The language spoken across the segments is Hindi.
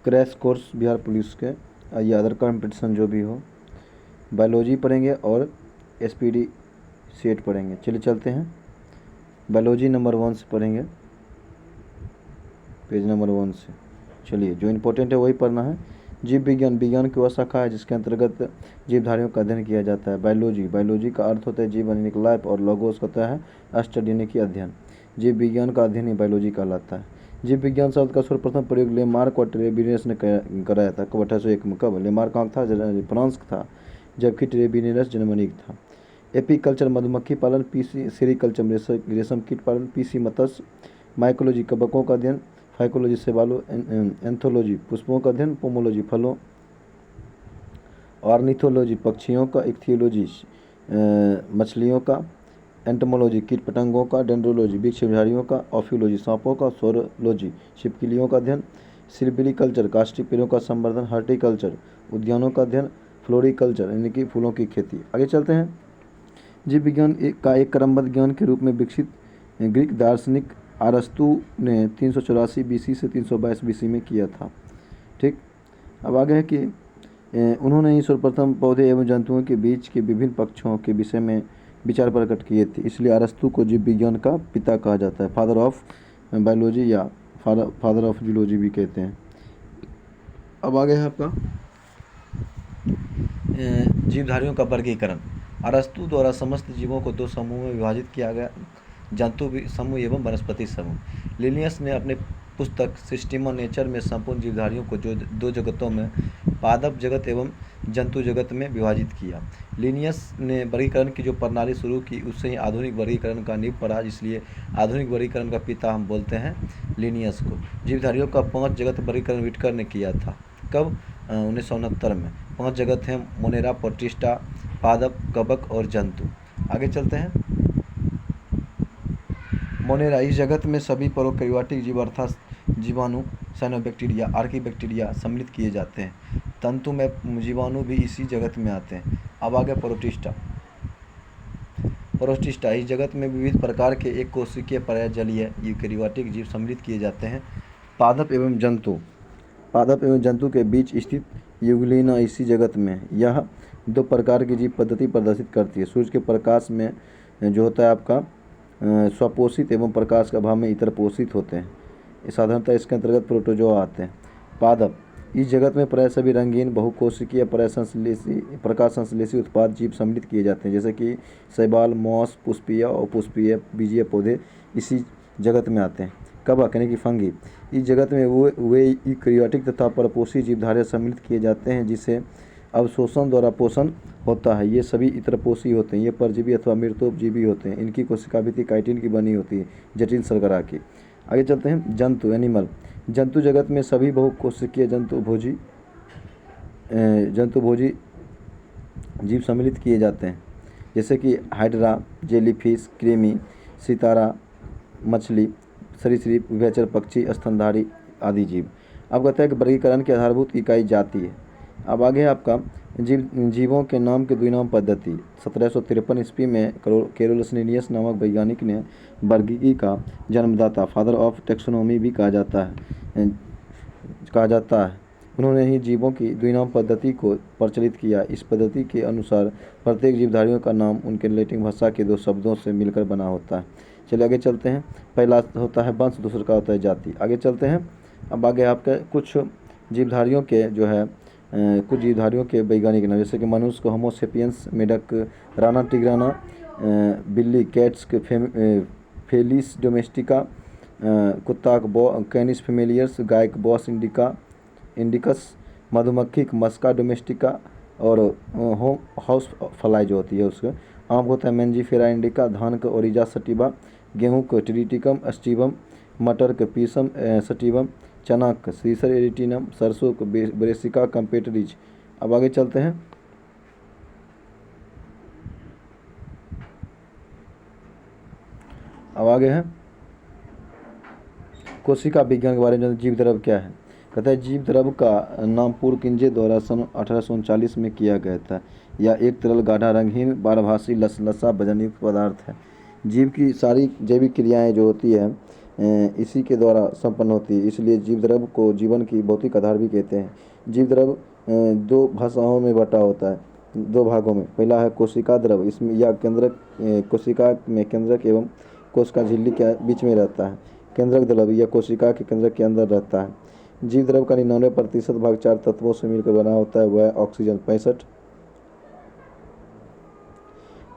क्रैश कोर्स बिहार पुलिस के या अदर कंपटीशन जो भी हो। बायोलॉजी पढ़ेंगे और SPD सेट पढ़ेंगे। चलिए चलते हैं, बायोलॉजी नंबर 1 से पढ़ेंगे, पेज नंबर 1 से। चलिए, जो इम्पोर्टेंट है वही पढ़ना है। जीव विज्ञान, विज्ञान की वह शाखा है जिसके अंतर्गत जीवधारियों का अध्ययन किया जाता है। बायोलॉजी, बायोलॉजी का अर्थ होता है जीवन यानी कि लाइफ, और लोगोस होता है स्टडी यानी कि अध्ययन। जीव विज्ञान का अध्ययन ही बायोलॉजी कहलाता है। जीव विज्ञान शब्द का सर्वप्रथम प्रयोग लेमार्क और ट्रेबिनियस ने कराया था। 1801 में। कब? लेमार्क कहाँ था? फ्रांस था, जबकि ट्रेबिनियस जर्मनी था। एपीकल्चर मधुमक्खी पालन, पीसी सेरीकल्चर रेशम कीट पालन, पीसी मत्स्य, माइकोलॉजी कवकों का अध्ययन, फाइकोलॉजी सेवालों, एंथोलॉजी पुष्पों का अध्ययन, पोमोलॉजी फलों, ऑर्निथोलॉजी पक्षियों का, इक्थियोलॉजी मछलियों का, एंटोमोलॉजी कीट पतंगों का, डेंड्रोलॉजी वृक्ष झाड़ियों का, ऑफ्यूलॉजी सांपों का, सोरोलॉजी छिपकलियों का अध्ययन, सिल्विकल्चर काष्ठिक पेड़ों का संवर्धन, हॉर्टिकल्चर उद्यानों का अध्ययन, फ्लोरिकल्चर यानी कि फूलों की खेती। आगे चलते हैं। जीव विज्ञान का एक क्रमबद्ध ज्ञान के रूप में विकसित ग्रीक दार्शनिक अरस्तु ने 384 BC से 322 BC में किया था। ठीक, अब आगे है कि उन्होंने ही सर्वप्रथम पौधे एवं जंतुओं के बीच के विभिन्न पक्षों के विषय में विचार प्रकट किए थे। इसलिए अरस्तु को जीव विज्ञान का पिता कहा जाता है, फादर ऑफ बायोलॉजी या फादर ऑफ जूलॉजी भी कहते हैं। अब आगे है आपका जीवधारियों का वर्गीकरण। अरस्तु द्वारा समस्त जीवों को 2 समूह में विभाजित किया गया, जंतु समूह एवं वनस्पति समूह। लिनियस ने अपने पुस्तक सिस्टम ऑफ नेचर में संपूर्ण जीवधारियों को 2 जगतों में, पादप जगत एवं जंतु जगत में विभाजित किया। लिनियस ने वर्गीकरण की जो प्रणाली शुरू की उससे ही आधुनिक वर्गीकरण का नींव पड़ा, इसलिए आधुनिक वर्गीकरण का पिता हम बोलते हैं लिनियस को। जीवधारियों का 5 जगत वर्गीकरण विटकर ने किया था। कब? 1969 में। 5 जगत हैं, मोनेरा, प्रोटिस्टा, पादप, कवक और जंतु। आगे चलते हैं। मोनेरा, इस जगत में सभी प्रोकैरियोटिक जीव अर्थात जीवाणु, साइनोबैक्टीरिया, आर्कीबैक्टीरिया सम्मिलित किए जाते हैं। तंतु में जीवाणु भी इसी जगत में आते हैं। अब आगे प्रोटिस्टा। प्रोटिस्टा, इस जगत में विविध प्रकार के एक कोशिकीय पर्यायजलीय यूकेरियोटिक जीव सम्मिलित किए जाते हैं। पादप एवं जंतु के बीच स्थित यूग्लिना इसी जगत में। यह 2 प्रकार की जीव पद्धति प्रदर्शित करती है। सूर्य के प्रकाश में जो होता है आपका स्वपोषित एवं प्रकाश के अभाव में इतर पोषित होते हैं। साधारणतः इसके अंतर्गत प्रोटोजोआ आते हैं। पादप, इस जगत में प्राय सभी रंगीन बहुकोशिकीय प्रकाश संश्लेषी उत्पाद जीव सम्मिलित किए जाते हैं, जैसे कि शैवाल, मॉस, पुष्पीय और पुष्पीय बीजीय पौधे इसी जगत में आते हैं। कवक यानी कि फंगी, इस जगत में वे यूकेरियोटिक तथा परपोषी जीवधारी सम्मिलित किए जाते हैं जिसे अवशोषण द्वारा पोषण होता है। ये सभी इतरपोषी होते हैं। ये परजीवी अथवा मृतोपजीवी होते हैं। इनकी कोशिका भित्ति काइटिन की बनी होती है, जटिल शर्करा की। आगे चलते हैं। जंतु एनिमल, जंतु जगत में सभी बहुकोशिकीय जंतुभोजी जीव सम्मिलित किए जाते हैं, जैसे कि हाइड्रा, जेलीफिश, कृमि, सितारा, मछली, सरीसृप, उभयचर पक्षी, स्तनधारी आदि जीव। अब कहते हैं कि वर्गीकरण की आधारभूत इकाई जाति है। अब आगे है आपका जीवों के नाम के द्विनाम पद्धति। 1753 ईस्वी में कैरोलस लिनियस नामक वैज्ञानिक ने वर्गीकी का जन्मदाता, फादर ऑफ टैक्सोनॉमी भी कहा जाता है। उन्होंने ही जीवों की द्विनाम पद्धति को प्रचलित किया। इस पद्धति के अनुसार प्रत्येक जीवधारियों का नाम उनके लैटिन भाषा के 2 शब्दों से मिलकर बना होता है। चलिए आगे चलते हैं। पहला होता है वंश, दूसरा का होता है जाति। आगे चलते हैं। अब आगे आपके कुछ जीवधारियों के वैज्ञानिक नाम, जैसे कि मनुष्य को होमो सेपियंस, मेढक राना टिग्राना, बिल्ली कैट्स फेलिस डोमेस्टिका, कुत्ता कैनिस फेमिलियर्स, गाय बॉस इंडिकस, मधुमक्खी मस्का डोमेस्टिका और हाउस फ्लाई जो होती है उसके। आम होता है मैंजीफेरा इंडिका, धान का ओरिजा सटिवा, गेहूँ को ट्रिटिकम स्टीवम, मटर के पीसम सटिवम, चना का सीसर एरिटिनम, सरसों को ब्रेसिका कंपेटरीज। अब आगे चलते हैं। अब आगे है कोशिका विज्ञान के बारे में। जीव द्रव क्या है? कहता है जीव द्रव का नाम पुरकिंजे द्वारा सन 1839 में किया गया था। यह एक तरल गाढ़ा रंगहीन बारभासी लसलसा वजनयुक्त पदार्थ है। जीव की सारी जैविक क्रियाएं जो होती है इसी के द्वारा संपन्न होती है। इसलिए जीव द्रव्य को जीवन की भौतिक आधार भी कहते हैं। जीव द्रव्य दो भाषाओं में बटा होता है, दो भागों में। पहला है कोशिका द्रव्य, इसमें या केंद्रक, कोशिका में केंद्रक एवं कोशिका झिल्ली के बीच में रहता है। केंद्रक द्रव्य या कोशिका के केंद्रक के अंदर रहता है। जीव द्रव्य का 99% भाग 4 तत्वों से मिलकर बना होता है। वह ऑक्सीजन 65,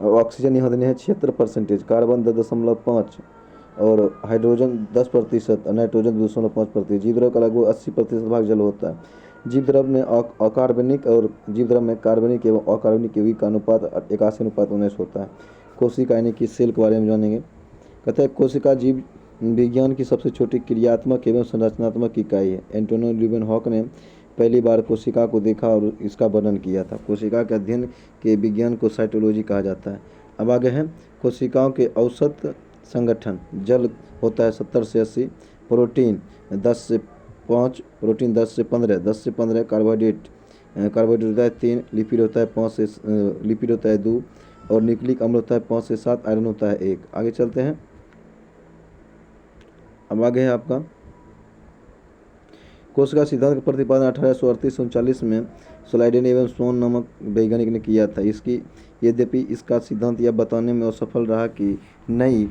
ऑक्सीजन यहाँ देने हैं 76%, कार्बन 10.5 और हाइड्रोजन 10%, नाइट्रोजन 2.5%। जीव द्रव्य का लगभग 80% भाग जल होता है। जीव द्रव्य में अकार्बनिक और जीव द्रव्य में कार्बनिक एवं अकार्बनिक यौगिक का अनुपात 81:19 होता है। कोशिका यानी कि सेल के बारे में जानेंगे। कहते हैं कोशिका जीव विज्ञान की सबसे छोटी क्रियात्मक एवं संरचनात्मक इकाई है। एंटोनियो ल्यूवेनहॉक ने पहली बार कोशिका को देखा और इसका वर्णन किया था। कोशिका के अध्ययन के विज्ञान को साइटोलॉजी कहा जाता है। अब आगे है कोशिकाओं के औसत संगठन। जल होता है 70 से 80, प्रोटीन 10 से 5, प्रोटीन 10 से 15, 10 से 15 कार्बोहाइड्रेट होता है 3, लिपिड होता है 5 से लिपिड होता है 2 और न्यूक्लिक अम्ल होता है 5 से 7, आयरन होता है 1। आगे चलते हैं। अब आगे है आपका कोशिका सिद्धांत का प्रतिपादन 1838-39 में स्लाइडेन एवं सोन नामक वैज्ञानिक ने किया था। यद्यपि इसका सिद्धांत यह बताने में असफल रहा कि नई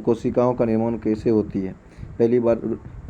कोशिकाओं का निर्माण कैसे होती है। पहली बार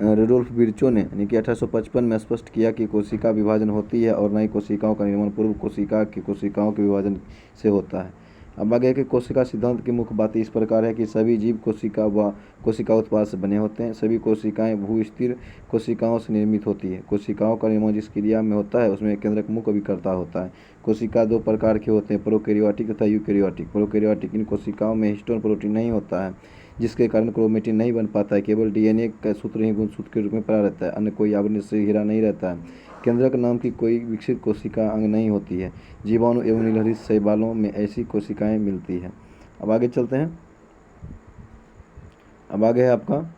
रुडोल्फ विर्चो ने यानी कि 1855 में स्पष्ट किया कि कोशिका विभाजन होती है और नई कोशिकाओं का निर्माण पूर्व कोशिका की कोशिकाओं के विभाजन से होता है। अब आगे कि कोशिका सिद्धांत की मुख्य बातें इस प्रकार है कि सभी जीव कोशिका व कोशिका उत्पाद से बने होते हैं। सभी कोशिकाएं भूस्थिर कोशिकाओं से निर्मित होती है। कोशिकाओं का निर्माण जिस क्रिया में होता है उसमें केंद्रक मुख्य अभिकर्ता होता है। कोशिका दो प्रकार के होते हैं, प्रोकैरियोटिक तथा यूकैरियोटिक। प्रोकैरियोटिक इन कोशिकाओं में हिस्टोन प्रोटीन नहीं होता है, जिसके कारण क्रोमेटिन नहीं बन पाता है। केवल डीएनए का सूत्र ही गुणसूत्र के रूप में पड़ा रहता है, अन्य कोई आवरण से घिरा नहीं रहता है। केंद्रक नाम की कोई विकसित कोशिका अंग नहीं होती है। जीवाणु एवं नीलहरित शैवालों में ऐसी कोशिकाएं मिलती हैं। अब आगे चलते हैं। अब आगे है आपका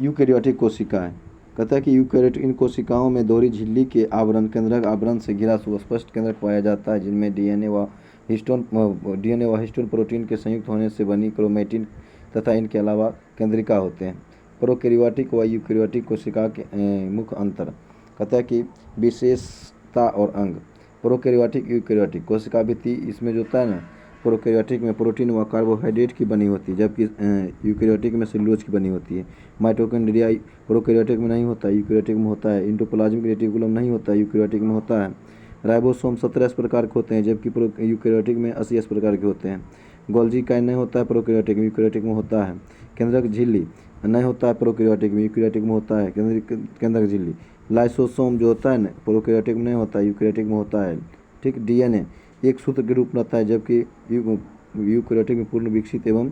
यूकैरियोटिक कोशिकाएं। कहता है कि यूकैरियोटिक इन कोशिकाओं में दोहरी झिल्ली के आवरण केंद्रक आवरण से घिरा सुस्पष्ट केंद्रक पाया जाता है, जिनमें डीएनए व हिस्टोन प्रोटीन के संयुक्त होने से बनी क्रोमेटिन तथा इनके अलावा केंद्रिका होते हैं। प्रोकैरियोटिक व यूकैरियोटिक कोशिका के मुख्य अंतर। कहता है कि विशेषता और अंग। प्रोकैरियोटिक यूकैरियोटिक कोशिका भित्ति इसमें जो होता है ना, प्रोकैरियोटिक में प्रोटीन व कार्बोहाइड्रेट की बनी होती है, जबकि यूकैरियोटिक में सेलुलोज की बनी होती है। माइटोकॉन्ड्रिया प्रोकैरियोटिक में नहीं होता है, यूकैरियोटिक में होता है। एंडोप्लाज्मिक रेटिकुलम नहीं होता है, यूकैरियोटिक में होता है। राइबोसोम 17 प्रकार के होते हैं, जबकि यूकैरियोटिक में 80 प्रकार के होते हैं। गोल्जी काइन नहीं होता है प्रोकैरियोटिक में, यूकैरियोटिक में होता है। केंद्रक झिल्ली नहीं होता है प्रोकैरियोटिक में, यूकैरियोटिक में होता है केंद्रक झिल्ली। लाइसोसोम जो होता है ना, प्रोकैरियोटिक में नहीं होता है, यूकैरियोटिक में होता है। ठीक। डीएनए एक सूत्र के रूप में रहता है, जबकि यूकैरियोटिक में पूर्ण विकसित एवं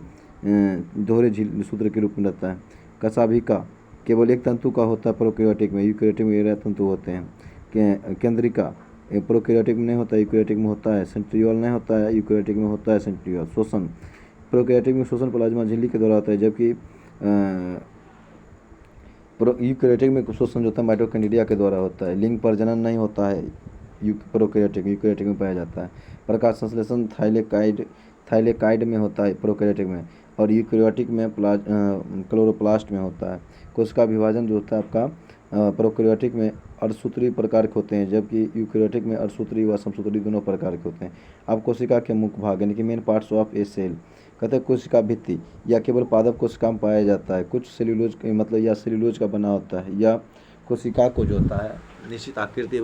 दोहरे सूत्र के रूप में रहता है। कशाभिका केवल एक तंतु का होता है प्रोकैरियोटिक में, यूकैरियोटिक में 11 तंतु होते हैं। केंद्रिका प्रोकैरियोटिक में नहीं होता है, यूकैरियोटिक में होता है। सेंट्रियोल नहीं होता है, यूकैरियोटिक में होता है सेंट्रियोल। शोषण प्रोकैरियोटिक में शोषण प्लाज्मा झिल्ली के द्वारा होता है, जबकि यूकैरियोटिक में शोषण जो होता है माइटोकॉन्ड्रिया के द्वारा होता है। लिंग प्रजनन नहीं होता है यूकैरियोटिक में पाया जाता है। प्रकाश संश्लेषण थाइलेकाइड में होता है प्रोकैरियोटिक में, और यूकैरियोटिक में क्लोरोप्लास्ट में होता है। कोशिका विभाजन जो होता है आपका प्रोकैरियोटिक में अर्धसूत्री प्रकार के होते हैं, जबकि यूकैरियोटिक में अर्धसूत्री व समसूत्री दोनों प्रकार के होते हैं। अब कोशिका के मुख्य भाग यानी कि main parts of a cell. कहते हैं कोशिका भित्ति या केवल पादप कोशिका में पाया जाता है। कुछ सेल्यूलोज मतलब या सेल्यूलोज का बना होता है, या कोशिका को जो होता है निश्चित आकृति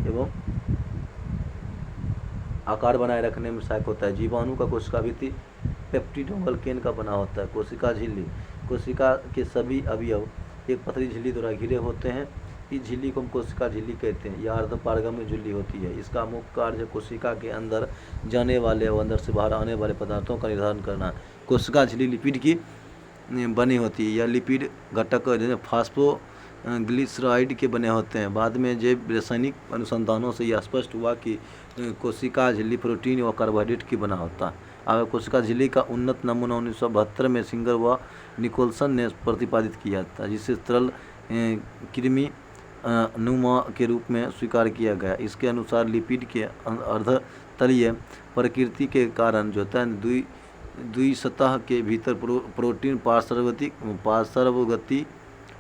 एवं आकार बनाए रखने में सहायक होता है। जीवाणु का कोशिका भित्ति पेप्टिड केन का बना होता है। कोशिका झिल्ली कोशिका के सभी अवयव एक पतली झिल्ली द्वारा घिरे होते हैं। इस झिल्ली को हम कोशिका झिल्ली कहते हैं। यह अर्धपारगम्य झिल्ली होती है। इसका मुख्य कार्य कोशिका के अंदर जाने वाले और अंदर से बाहर आने वाले पदार्थों का निर्धारण करना। कोशिका झिल्ली लिपिड की बनी होती है। यह लिपिड घटक फास्फोग्लिसराइड के बने होते हैं। बाद में जैव रासायनिक अनुसंधानों से यह स्पष्ट हुआ कि कोशिका झिल्ली प्रोटीन व कार्बोहाइड्रेट की बना होता है। अगर कोशिका झिल्ली का उन्नत नमूना 1972 में सिंगर व निकोलसन ने प्रतिपादित किया था, जिसे तरल कृमि नुमा के रूप में स्वीकार किया गया। इसके अनुसार लिपिड के अर्धतलीय प्रकृति के कारण जो होता है द्विसतह के भीतर प्रोटीन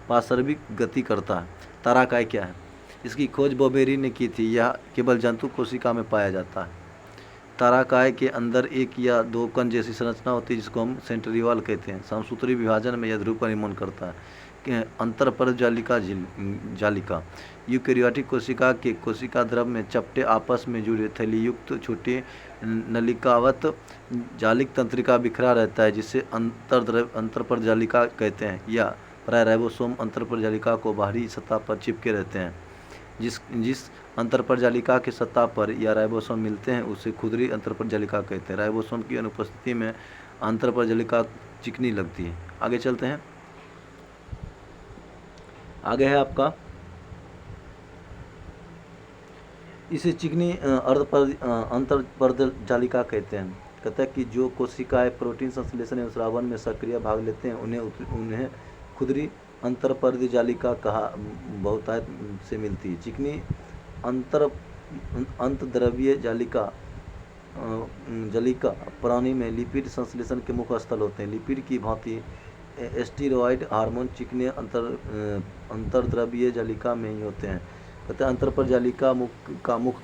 पार्श्विक गति करता है। ताराकाय क्या है? इसकी खोज बोबेरी ने की थी। यह केवल जंतु कोशिका में पाया जाता है। ताराकाय के अंदर एक या दो कण जैसी संरचना होती है जिसको हम सेंट्रीवल कहते हैं। समसूत्री विभाजन में यह ध्रुव का निर्माण करता है। अंतरपरत जालिका यूकेरियोटिक कोशिका के कोशिका द्रव में चपटे आपस में जुड़े थैलीयुक्त छोटे नलिकावत जालिक तंत्रिका बिखरा रहता है जिसे अंतरपरत जालिका कहते हैं। या प्राय राइबोसोम अंतरपरत जालिका को बाहरी सतह पर चिपके रहते हैं। जिस अंतरपरत जालिका के सतह पर या राइबोसोम मिलते हैं उसे खुदरी अंतरपरत जालिका कहते हैं। राइबोसोम की अनुपस्थिति में अंतरपरत जालिका चिकनी लगती है। आगे चलते हैं। आगे है आपका, इसे चिकनी अंतरपरत जालिका कहते हैं। कहता है कि जो कोशिकाएं प्रोटीन संश्लेषण एवं स्रावन में सक्रिय भाग लेते हैं उन्हें खुदरी अंतरपरत जालिका कहा बहुतायत से मिलती है। चिकनी अंतद्रव्यीय जालिका प्राणी में लिपिड संश्लेषण के मुख्य स्थल होते हैं। लिपिड की भांति स्टीरॉयड हार्मोन चिकने अंतर्द्रव्यीय जालिका में ही होते हैं। कहते हैं अंतरपरत जालिका का मुख्य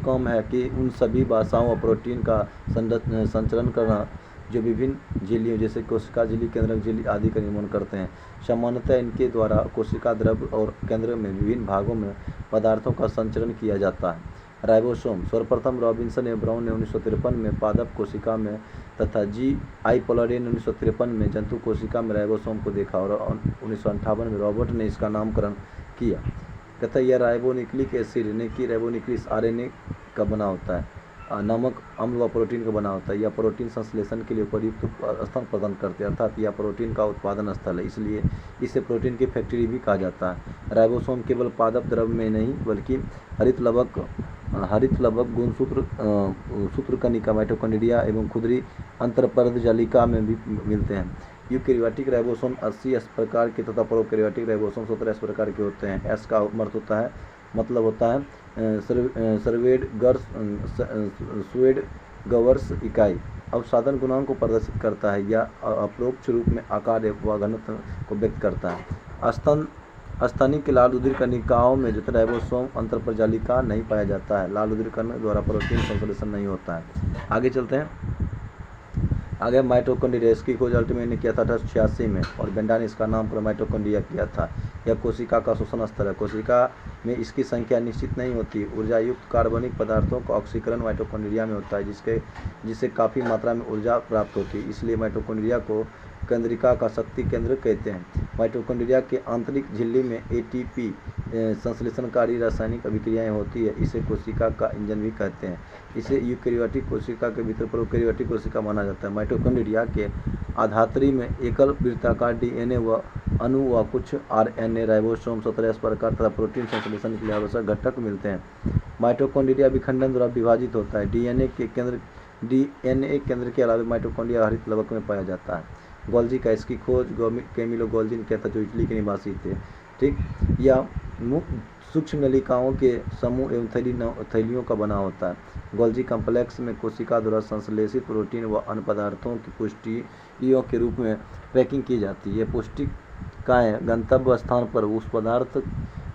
काम है कि उन सभी बासाओं और प्रोटीन का संचरण करना जो विभिन्न झिल्लियों जैसे कोशिका झिल्ली, केंद्रक झिल्ली आदि का निर्माण करते हैं। सामान्यतः इनके द्वारा कोशिका द्रव और केंद्र में विभिन्न भागों में पदार्थों का संचरण किया जाता है। राइबोसोम सर्वप्रथम रॉबिन्सन एवं ब्राउन ने 1953 में पादप कोशिका में तथा G.I. पोलारे ने 1953 में जंतु कोशिका में राइबोसोम को देखा और 1958 में रॉबर्ट ने इसका नामकरण किया। कहता है यह राइबोन्यूक्लिक एसिड यानी कि राइबोन्यूक्लिक RNA का बना होता है, नमक अम्ल व प्रोटीन का बना होता है। यह प्रोटीन संश्लेषण के लिए उपयुक्त स्थान प्रदान करते हैं, अर्थात यह प्रोटीन का उत्पादन स्थल है, इसलिए इसे प्रोटीन की फैक्ट्री भी कहा जाता है। राइबोसोम केवल पादप द्रव में नहीं बल्कि हरितलवक गुणसूत्र कणिका माइटोकॉन्ड्रिया एवं खुदरी अंतरपरत जालिका में भी मिलते हैं। यूकेरियोटिक राइबोसोम 80 प्रकार के तथा प्रोकैरियोटिक राइबोसोम 17 प्रकार के होते हैं। एस का मतलब होता है स्वेड गवर्स इकाई। अवसादन गुणांक को प्रदर्शित करता है या अपरोक्ष रूप में आकार व घनत्व को व्यक्त करता है। स्तनिक लाल रुधिर कणिकाओं में जो राइबोसोम अंतरपरत जालिका नहीं पाया जाता है। लाल रुधिर कण द्वारा प्रोटीन संश्लेषण नहीं होता है। आगे चलते हैं। आगे माइटोकॉन्ड्रिया, इसकी खोज अल्टमैन ने किया था 1886 में और बेंडा ने इसका नामकरण माइटोकॉन्ड्रिया किया था। यह कोशिका का श्वसन स्थल है। कोशिका में इसकी संख्या निश्चित नहीं होती। ऊर्जा युक्त कार्बनिक पदार्थों का ऑक्सीकरण माइटोकॉन्ड्रिया में होता है जिससे काफ़ी मात्रा में ऊर्जा प्राप्त होती है। इसलिए माइटोकॉन्ड्रिया को केंद्रिका का शक्ति केंद्र कहते हैं। माइटोकॉन्ड्रिया के आंतरिक झिल्ली में ATP संश्लेषणकारी रासायनिक अभिक्रियाएं होती है। इसे कोशिका का इंजन भी कहते हैं। इसे यूकेरियोटिक कोशिका के भीतर प्रोकैरियोटिक कोशिका माना जाता है। माइटोकॉन्ड्रिया के आधात्री में एकल वृत्ताकार DNA व अणु व कुछ RNA राइबोसोम 17 प्रकार तथा प्रोटीन संश्लेषण के लिए आवश्यक घटक मिलते हैं। माइटोकॉन्ड्रिया विखंडन द्वारा विभाजित होता है। DNA केंद्र के अलावा माइटोकॉन्ड्रिया हरितलवक में पाया जाता है। गोल्जी का, इसकी खोज कैमिलो गोल्जी ने किया था जो इटली के निवासी थे। ठीक, यह सूक्ष्म नलिकाओं के समूह एवं थैलियों का बना होता है। गोल्जी कॉम्प्लेक्स में कोशिका द्वारा संश्लेषित प्रोटीन व अन्य पदार्थों की पुष्टियों के रूप में पैकिंग की जाती है। ये पुष्टिकाएँ गंतव्य स्थान पर उस पदार्थ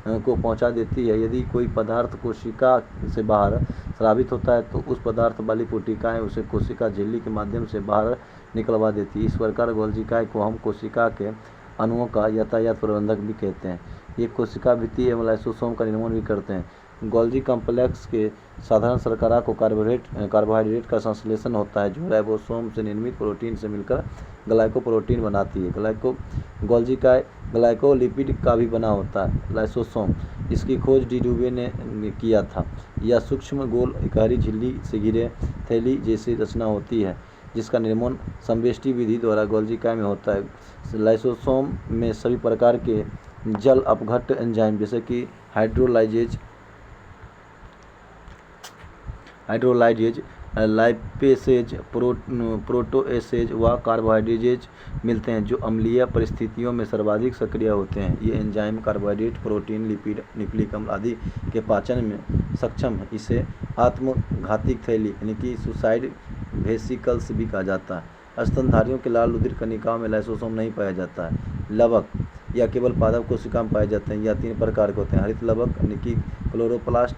को पहुंचा देती है। यदि कोई पदार्थ कोशिका से बाहर स्रावित होता है तो उस पदार्थ वाली पुष्टिकाएँ उसे कोशिका झिल्ली के माध्यम से बाहर निकलवा देती है। इस प्रकार गोल्जिकाएँ को हम कोशिका के अणुओं का यातायात प्रबंधक भी कहते हैं। ये कोशिका भित्ति एवं लाइसोसोम का निर्माण भी करते हैं। गोल्जी कॉम्प्लेक्स के साधारण शर्करा को कार्बोहाइड्रेट का संश्लेषण होता है जो राइबोसोम से निर्मित प्रोटीन से मिलकर ग्लाइकोप्रोटीन बनाती है। गोल्जिकाए ग्लाइकोलिपिड का भी बना होता है। लाइसोसोम, इसकी खोज डी ड्यूवे ने किया था। यह सूक्ष्म गोल इकाई झिल्ली से घिरे थैली जैसी रचना होती है जिसका निर्माण संवेष्टि विधि द्वारा गोल्जिकाए में होता है। लाइसोसोम में सभी प्रकार के जल अपघट्ट एंजाइम जैसे कि हाइड्रोलाइजेज लाइपेसेज, प्रोटोएसेज व कार्बोहाइड्रेजेज मिलते हैं जो अम्लीय परिस्थितियों में सर्वाधिक सक्रिय होते हैं। ये enzyme carbohydrate, protein, lipid, nucleic अम्ल आदि के पाचन में सक्षम है। इसे आत्मघाती थैली यानी कि सुसाइड वेसिकल्स भी कहा जाता है। स्तनधारियों के लाल रुधिर कणिकाओं में लाइसोसोम नहीं पाया जाता है। लवक या केवल पादप कोशिका में पाए जाते हैं। यह 3 प्रकार के होते हैं: हरित लवक यानी कि क्लोरोप्लास्ट,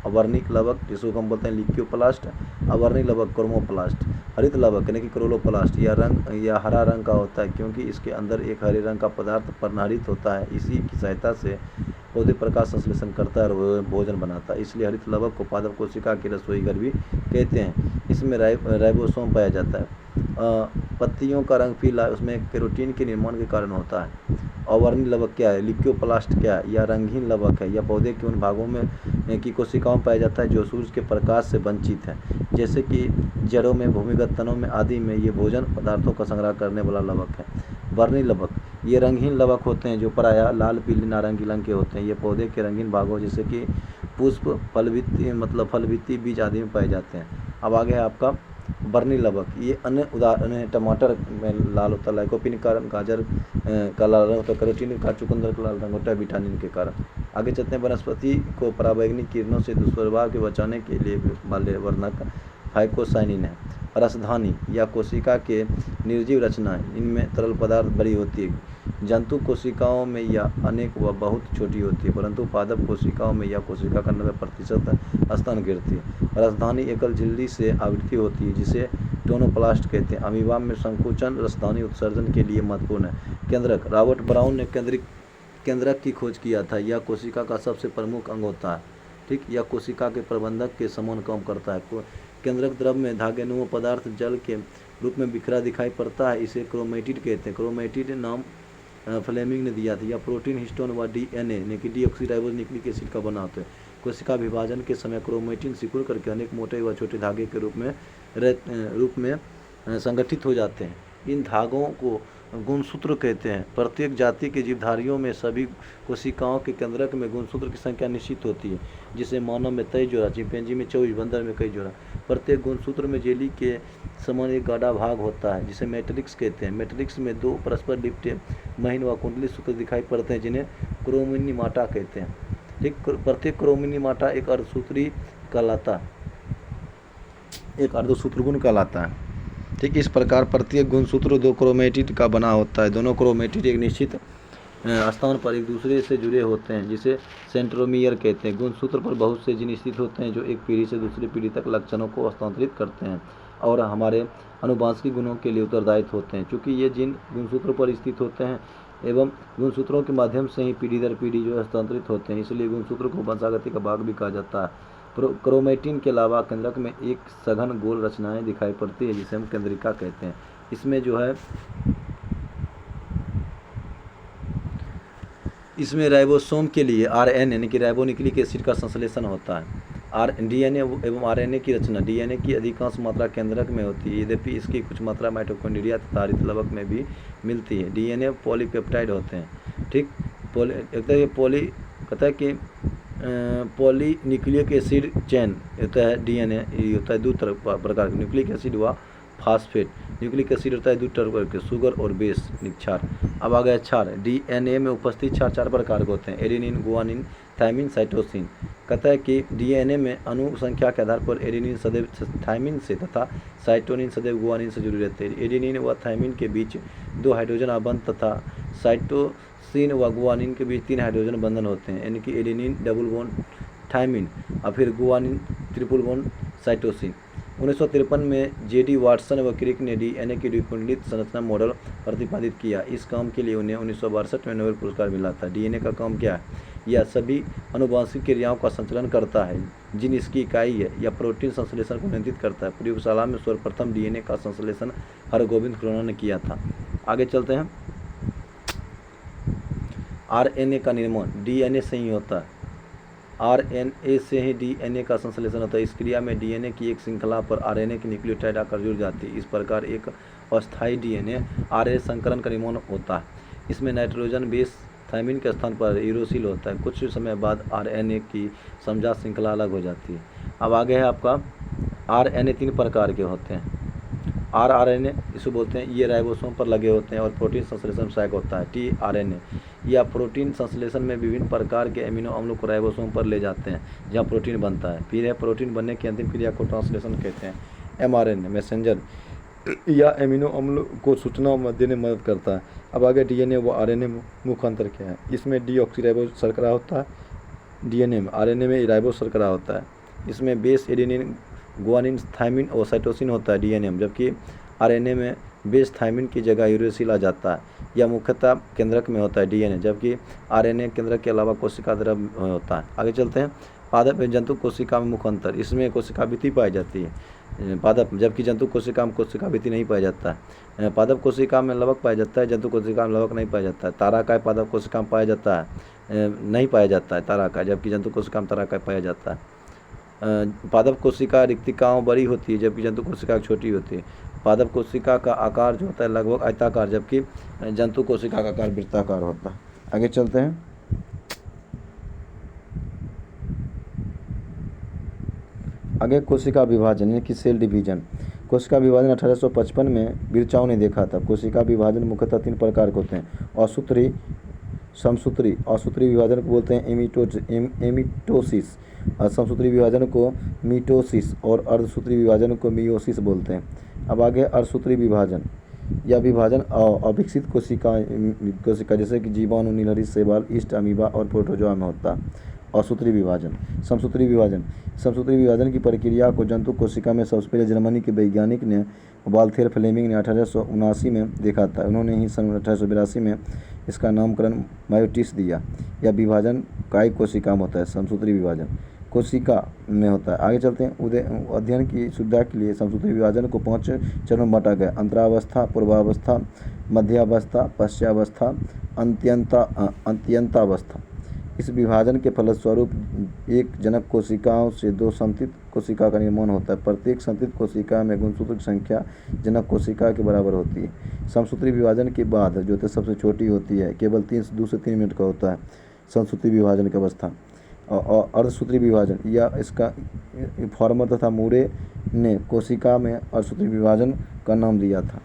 अवर्णिक लवक जिसको हम बोलते हैं लिक्योप्लास्ट, अवर्णिक लवक क्रोमोप्लास्ट। हरित लवक यानी कि क्लोरोप्लास्ट यह हरा रंग का होता है क्योंकि इसके अंदर एक हरे रंग का पदार्थ पर्णहरित होता है। इसी की सहायता से पौधे प्रकाश संश्लेषण करता है और भोजन बनाता है, इसलिए हरित लवक को पादप कोशिका की रसोई घर भी कहते हैं। इसमें राइबोसोम पाया जाता है। पत्तियों का रंग पीला उसमें केरोटीन के निर्माण के कारण होता है। अवर्णिक लवक क्या है? लिक्योप्लास्ट क्या है? यह रंगहीन लवक है। यह पौधे के उन भागों में की कोशिकाओं में पाया जाता है जो सूर्य के प्रकाश से वंचित है, जैसे कि जड़ों में, भूमिगत तनों में आदि में। ये भोजन पदार्थों का संग्रह करने वाला लवक है। वर्णिक लवक ये रंगहीन लवक होते हैं जो प्रायः लाल, पीले, नारंगी रंग के होते हैं। ये पौधे के रंगीन भागों जैसे कि पुष्प, फलभित्ति, बीज आदि में पाए जाते हैं। अब आगे है आपका वर्णिक लवक। ये अन्य उदाहरण है, टमाटर में लाल होता है लाइकोपिन के कारण, गाजर का लाल रंग होता है कैरोटीन का, चुकंदर का लाल रंग होता है विटामिन के कारण। आगे चलते हैं। वनस्पति को पराबैंगनी किरणों से दुष्प्रभाव के बचाने के लिए वाले वर्णक फाइकोसाइनिन है। रसधानी या कोशिका के निर्जीव रचना, इनमें तरल पदार्थ बड़ी होती है। जंतु कोशिकाओं में यह अनेक व बहुत छोटी होती है, परंतु पादप कोशिकाओं में यह कोशिका का 90% स्तन गिरती है। रसधानी एकल झिल्ली से आवृत्ति होती है जिसे टोनोप्लास्ट कहते हैं। अमीबा में संकुचन रसधानी उत्सर्जन के लिए महत्वपूर्ण है। केंद्रक, रॉबर्ट ब्राउन ने केंद्रक की खोज किया था। यह कोशिका का सबसे प्रमुख अंग होता है। ठीक, यह कोशिका के प्रबंधक के समान काम करता है। केंद्रक द्रव में धागेनुमा पदार्थ जल के रूप में बिखरा दिखाई पड़ता है। इसे क्रोमेटिड कहते हैं। क्रोमेटिड नाम फ्लेमिंग ने दिया था। यह प्रोटीन, हिस्टोन व डीएनए यानी कि डीऑक्सीराइबोज न्यूक्लिक एसिड का बना होता है। कोशिका विभाजन के समय क्रोमेटिन सिकुड़ करके अनेक मोटे व छोटे धागे के रूप में संगठित हो जाते हैं। इन धागों को गुणसूत्र कहते हैं। प्रत्येक जाति के जीवधारियों में सभी कोशिकाओं के केंद्रक में गुणसूत्र की संख्या निश्चित होती है, जिसे मानव में 23 जोड़ा, चिंपैंजी में 24, बंदर में कई जोड़ा। प्रत्येक गुणसूत्र में जेली के समान एक गाढ़ा भाग होता है जिसे मैट्रिक्स कहते हैं। मैट्रिक्स में 2 परस्पर लिपटे महीन व कुंडली सूत्र दिखाई पड़ते हैं जिन्हें क्रोमिनीमाटा कहते हैं। ठीक, प्रत्येक क्रोमिनीमाटा एक अर्धसूत्री कहलाता है, एक अर्धसूत्रगुण कहलाता है। ठीक, इस प्रकार प्रत्येक गुणसूत्र 2 क्रोमेटिड का बना होता है। दोनों क्रोमेटिड एक निश्चित स्थान पर एक दूसरे से जुड़े होते हैं जिसे सेंट्रोमियर कहते हैं। गुणसूत्र पर बहुत से जीन स्थित होते हैं जो एक पीढ़ी से दूसरी पीढ़ी तक लक्षणों को हस्तांतरित करते हैं और हमारे आनुवंशिक गुणों के लिए उत्तरदायित्व होते हैं। चूँकि ये जीन गुणसूत्रों पर स्थित होते हैं एवं गुणसूत्रों के माध्यम से ही पीढ़ी दर पीढ़ी जो हस्तांतरित होते हैं, इसलिए गुणसूत्र को वंशागति का भाग भी कहा जाता है। क्रोमेटिन के अलावा केंद्रक में एक सघन गोल रचनाएं दिखाई पड़ती है जिसे हम केंद्रिका कहते हैं। इसमें जो है इसमें राइबोसोम के लिए आरएनए यानी कि राइबोन्यूक्लिक एसिड का संश्लेषण होता है। डीएनए एवं आरएनए की रचना, डीएनए की अधिकांश मात्रा केंद्रक में होती है, यद्यपि इसकी कुछ मात्रा माइटोकॉन्ड्रिया तथा हरित लवक में भी मिलती है। डीएनए पॉलीपेप्टाइड होते हैं। ठीक, कहता है कि पॉलीन्यूक्लिक एसिड चेन होता है। डीएनए होता है 2 प्रकार के, न्यूक्लिक एसिड व फास्फेट। न्यूक्लिक एसिड होता है 2 प्रकार के, शुगर और बेस क्षार। अब आ गया क्षार। डीएनए में उपस्थित क्षार 4 प्रकार के होते हैं: एडेनिन, गुआनिन, थाइमिन, साइटोसिन। कहता है कि डीएनए में अणु संख्या के आधार पर एडेनिन सदैव थाइमिन से तथा साइटोनिन सदैव गुआनिन से जुड़े रहते हैं। एडेनिन व थाइमिन के बीच 2 हाइड्रोजन आबंध तथा साइटोसिन व गुआनिन के बीच 3 हाइड्रोजन बंधन होते हैं, यानी कि एडेनिन डबल बॉन्ड थाइमिन और फिर गुआनिन ट्रिपल बॉन्ड साइटोसिन। 1953 में जेडी वाटसन व क्रिक ने डीएनए की द्विकुंडलित संरचना मॉडल प्रतिपादित किया। इस काम के लिए उन्हें 1962 में नोबेल पुरस्कार मिला था। डीएनए का काम क्या है? यह सभी आनुवंशिक क्रियाओं का संचालन करता है। जिन इसकी इकाई है या प्रोटीन संश्लेषण को नियंत्रित करता है। प्रयोगशाला में सर्वप्रथम डीएनए का संश्लेषण हरगोविंद खुराना ने किया था। आगे चलते हैं। आरएनए का निर्माण डीएनए से ही होता है। आरएनए से ही डीएनए का संश्लेषण होता है। इस क्रिया में डीएनए की एक श्रृंखला पर आरएनए की न्यूक्लियोटाइड आकर जुड़ जाती है। इस प्रकार एक अस्थायी डीएनए आरएनए संकलन का निर्माण होता है। इसमें नाइट्रोजन बेस थाइमिन के स्थान पर यूरोसिल होता है। कुछ समय बाद आरएनए की समझा श्रृंखला अलग हो जाती है। अब आगे है आपका आरएनए 3 प्रकार के होते हैं। आरआरएनए इसे बोलते हैं, ये राइबोसोम पर लगे होते हैं और प्रोटीन संश्लेषण सहायक होता है। टीआरएनए या प्रोटीन संश्लेषण में विभिन्न प्रकार के अमीनो अम्लों को राइबोसोम पर ले जाते हैं जहाँ प्रोटीन बनता है। फिर है प्रोटीन बनने की अंतिम क्रिया को ट्रांसलेशन कहते हैं। एमआरएनए मैसेंजर या अमीनो अम्ल को सूचना देने में मदद करता है। अब आगे डीएनए व आरएनए में मुख्य अंतर क्या है। इसमें डीऑक्सीराइबोज शर्करा होता है डीएनए में, आरएनए में राइबोज शर्करा होता है। इसमें बेस एडेनिन गुआनिन थायमिन और साइटोसिन होता है डीएनए में, जबकि आरएनए में बेस थायमिन की जगह यूरेसिल आ जाता है। यह मुख्यतः केंद्रक में होता है डीएनए, जबकि आरएनए केंद्रक के अलावा कोशिका द्रव होता है। आगे चलते हैं। पादप एवं जंतु कोशिका में मुख्य अंतर। इसमें कोशिका भित्ति पाई जाती है पादप, जबकि जंतु कोशिका में कोशिका भित्ति नहीं पाया जाता है। पादप कोशिका में लवक पाया जाता है, जंतु कोशिका में लवक नहीं पाया जाता है। ताराकाय पादप कोशिका में पाया जाता है, नहीं पाया जाता है ताराकाय, जबकि जंतु कोशिका में ताराकाय पाया जाता है। पादप कोशिका रिक्तिकाओं बड़ी होती है, जबकि जंतु कोशिका छोटी होती है। पादप कोशिका का आकार जो होता है लगभग आयताकार, जबकि जंतु कोशिका का आकार वृत्ताकार होता है। आगे चलते हैं। आगे कोशिका विभाजन यानी कि सेल डिवीजन। कोशिका विभाजन 1855 में बिरचाओ ने देखा था। कोशिका विभाजन मुख्यतः 3 प्रकार के होते हैं, असूत्री, समसूत्री। असूत्री विभाजन को बोलते हैं एमिटोसिस, और समसूत्री विभाजन को मीटोसिस और अर्धसूत्री विभाजन को मियोसिस बोलते हैं। अब आगे अर्धसूत्री विभाजन या विभाजन अविकसित कोशिका जैसे कि जीवाणु, नीलहरी, शैवाल, ईस्ट, अमीबा और प्रोटोजोआ में होता है। असूत्री विभाजन। समसूत्री विभाजन। समसूत्री विभाजन की प्रक्रिया को जंतु कोशिका में सबसे पहले जर्मनी के वैज्ञानिक ने वाल्थेर फ्लेमिंग ने 1879 में देखा था। उन्होंने ही सन 1882 में इसका नामकरण मायोटिस दिया। यह विभाजन काय कोशिका में होता है, समसूत्री विभाजन कोशिका में होता है। आगे चलते हैं। अध्ययन की सुविधा के लिए समसूत्री विभाजन को 5 चरणों में बांटा गया। अंतरावस्था, पूर्वावस्था, मध्यावस्था, पश्चावस्था, अंत्यंतावस्था। इस विभाजन के फलस्वरूप एक जनक कोशिकाओं से 2 संतति कोशिका का निर्माण होता है। प्रत्येक संतति कोशिका में गुणसूत्र की संख्या जनक कोशिका के बराबर होती है। समसूत्री विभाजन के बाद जो तो सबसे छोटी होती है, केवल 2 से 3 मिनट का होता है समसूत्री विभाजन की अवस्था। और अर्धसूत्री विभाजन या इसका फॉर्मर तथा मूरे ने कोशिका में अर्धसूत्री विभाजन का नाम दिया था।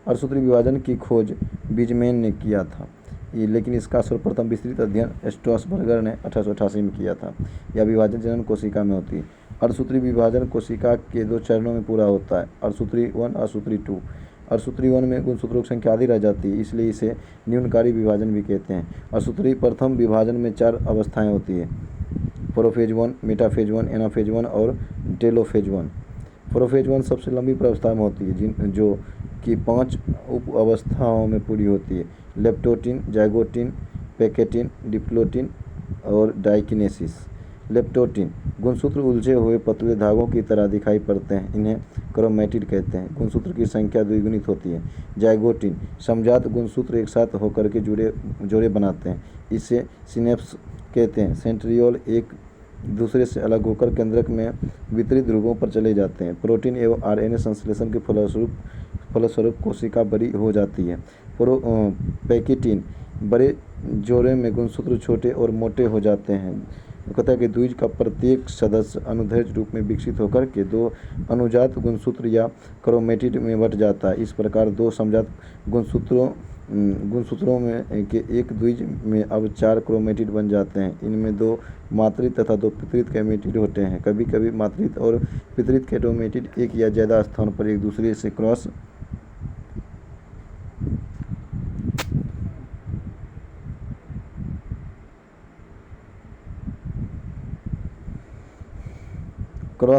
अर्धसूत्री विभाजन की खोज बीजमैन ने किया था, लेकिन इसका सर्वप्रथम विस्तृत अध्ययन स्ट्रॉसबर्गर ने 1888 में किया था। यह विभाजन जनन कोशिका में होती है। अर्धसूत्री विभाजन कोशिका के 2 चरणों में पूरा होता है, अर्धसूत्री 1, अर्धसूत्री 2। अर्धसूत्री 1 में गुणसूत्रों की संख्या आधी रह जाती है, इसलिए इसे न्यूनकारी विभाजन भी कहते हैं। अर्धसूत्री प्रथम विभाजन में 4 अवस्थाएं होती है, प्रोफेज 1, मेटाफेज 1, एनाफेज 1 और टेलोफेज 1। प्रोफेज 1 सबसे लंबी अवस्था में होती है, जो कि 5 उप अवस्थाओं में पूरी होती है, लेप्टोटिन, जाइगोटिन, पैकेटिन, डिप्लोटिन और डाइकिनेसिस। लेप्टोटिन गुणसूत्र उलझे हुए पतले धागों की तरह दिखाई पड़ते हैं, इन्हें क्रोमेटिड कहते हैं। गुणसूत्र की संख्या द्विगुणित होती है। जाइगोटिन समजात गुणसूत्र एक साथ होकर के जोड़े बनाते हैं, इसे सिनेप्स कहते हैं। सेंट्रियोल एक दूसरे से अलग होकर केंद्रक में वितरित ध्रुवों पर चले जाते हैं। प्रोटीन एवं आरएनए संश्लेषण के फलस्वरूप कोशिका बड़ी हो जाती है। पैकेटिन बड़े जोड़े में गुणसूत्र छोटे और मोटे हो जाते हैं। कहता है कि द्विज का प्रत्येक सदस्य अनुदैर्घ्य रूप में विकसित होकर के 2 अनुजात गुणसूत्र या क्रोमेटिड में बंट जाता है। इस प्रकार 2 समजात गुणसूत्रों में के एक द्विज में अब 4 क्रोमेटिड बन जाते हैं। इनमें 2 मात्रित तथा 2 पितरित क्रोमेटिड होते हैं। कभी कभी मात्रित और पितरित क्रोमेटिड एक या ज़्यादा स्थान पर एक दूसरे से क्रॉस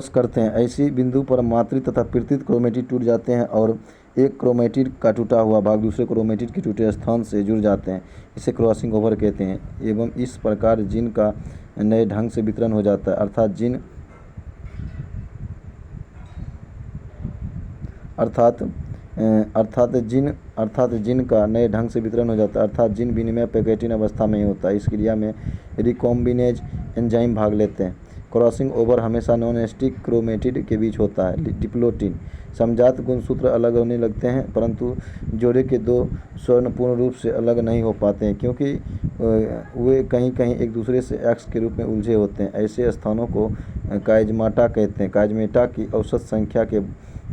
करते हैं। ऐसी बिंदु पर मात्रित तथा पितरित क्रोमेटिड टूट जाते हैं और एक क्रोमेटिड का टूटा हुआ भाग दूसरे क्रोमेटिड के टूटे स्थान से जुड़ जाते हैं। इसे क्रॉसिंग ओवर कहते हैं। एवं इस प्रकार जीन का नए ढंग से वितरण हो जाता है, अर्थात जीन का नए ढंग से वितरण हो जाता है, अर्थात जीन विनिमय पैकेटिन अवस्था में ही होता है। इस क्रिया में रिकॉम्बिनेज एंजाइम भाग लेते हैं। क्रॉसिंग ओवर हमेशा नॉन स्टिक क्रोमेटिड के बीच होता है। डिप्लोटिन समजात गुणसूत्र अलग होने लगते हैं, परंतु जोड़े के दो स्वर्ण पूर्ण रूप से अलग नहीं हो पाते हैं, क्योंकि वे कहीं कहीं एक दूसरे से एक्स के रूप में उलझे होते हैं। ऐसे स्थानों को काइजमाटा कहते हैं। काइजमेटा की औसत संख्या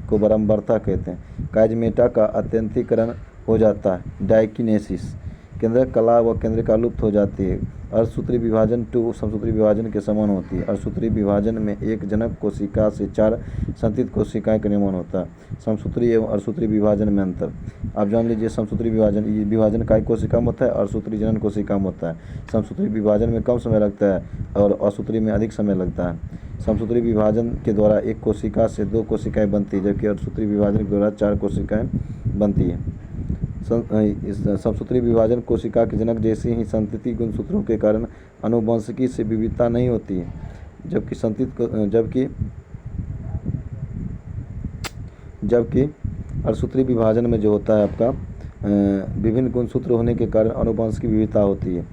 को बारंबारता कहते हैं। काइजमेटा का अत्यंतीकरण हो जाता है, डायकिनेसिस। केंद्रक कला व केंद्रिका लुप्त हो जाती है। अर्धसूत्री विभाजन 2 समसूत्री विभाजन के समान होती है। अर्धसूत्री विभाजन में एक जनक कोशिका से 4 संतति कोशिकाएं का निर्माण होता है। समसूत्री एवं अर्धसूत्री विभाजन में अंतर। आप जान लीजिए, समसूत्री विभाजन काय कोशिका में होता है, अर्धसूत्री जनन कोशिका में होता है। समसूत्री विभाजन में कम समय लगता है और अर्धसूत्री में अधिक समय लगता है। समसूत्री विभाजन के द्वारा एक कोशिका से 2 कोशिकाएं बनती है, जबकि अर्धसूत्री विभाजन के द्वारा 4 कोशिकाएं बनती है। समसूत्री विभाजन कोशिका के जनक जैसी ही संतति गुणसूत्रों के कारण आनुवंशिकी से विविधता नहीं होती है, जबकि अर्धसूत्री विभाजन में जो होता है आपका विभिन्न गुणसूत्र होने के कारण आनुवंशिक विविधता होती है।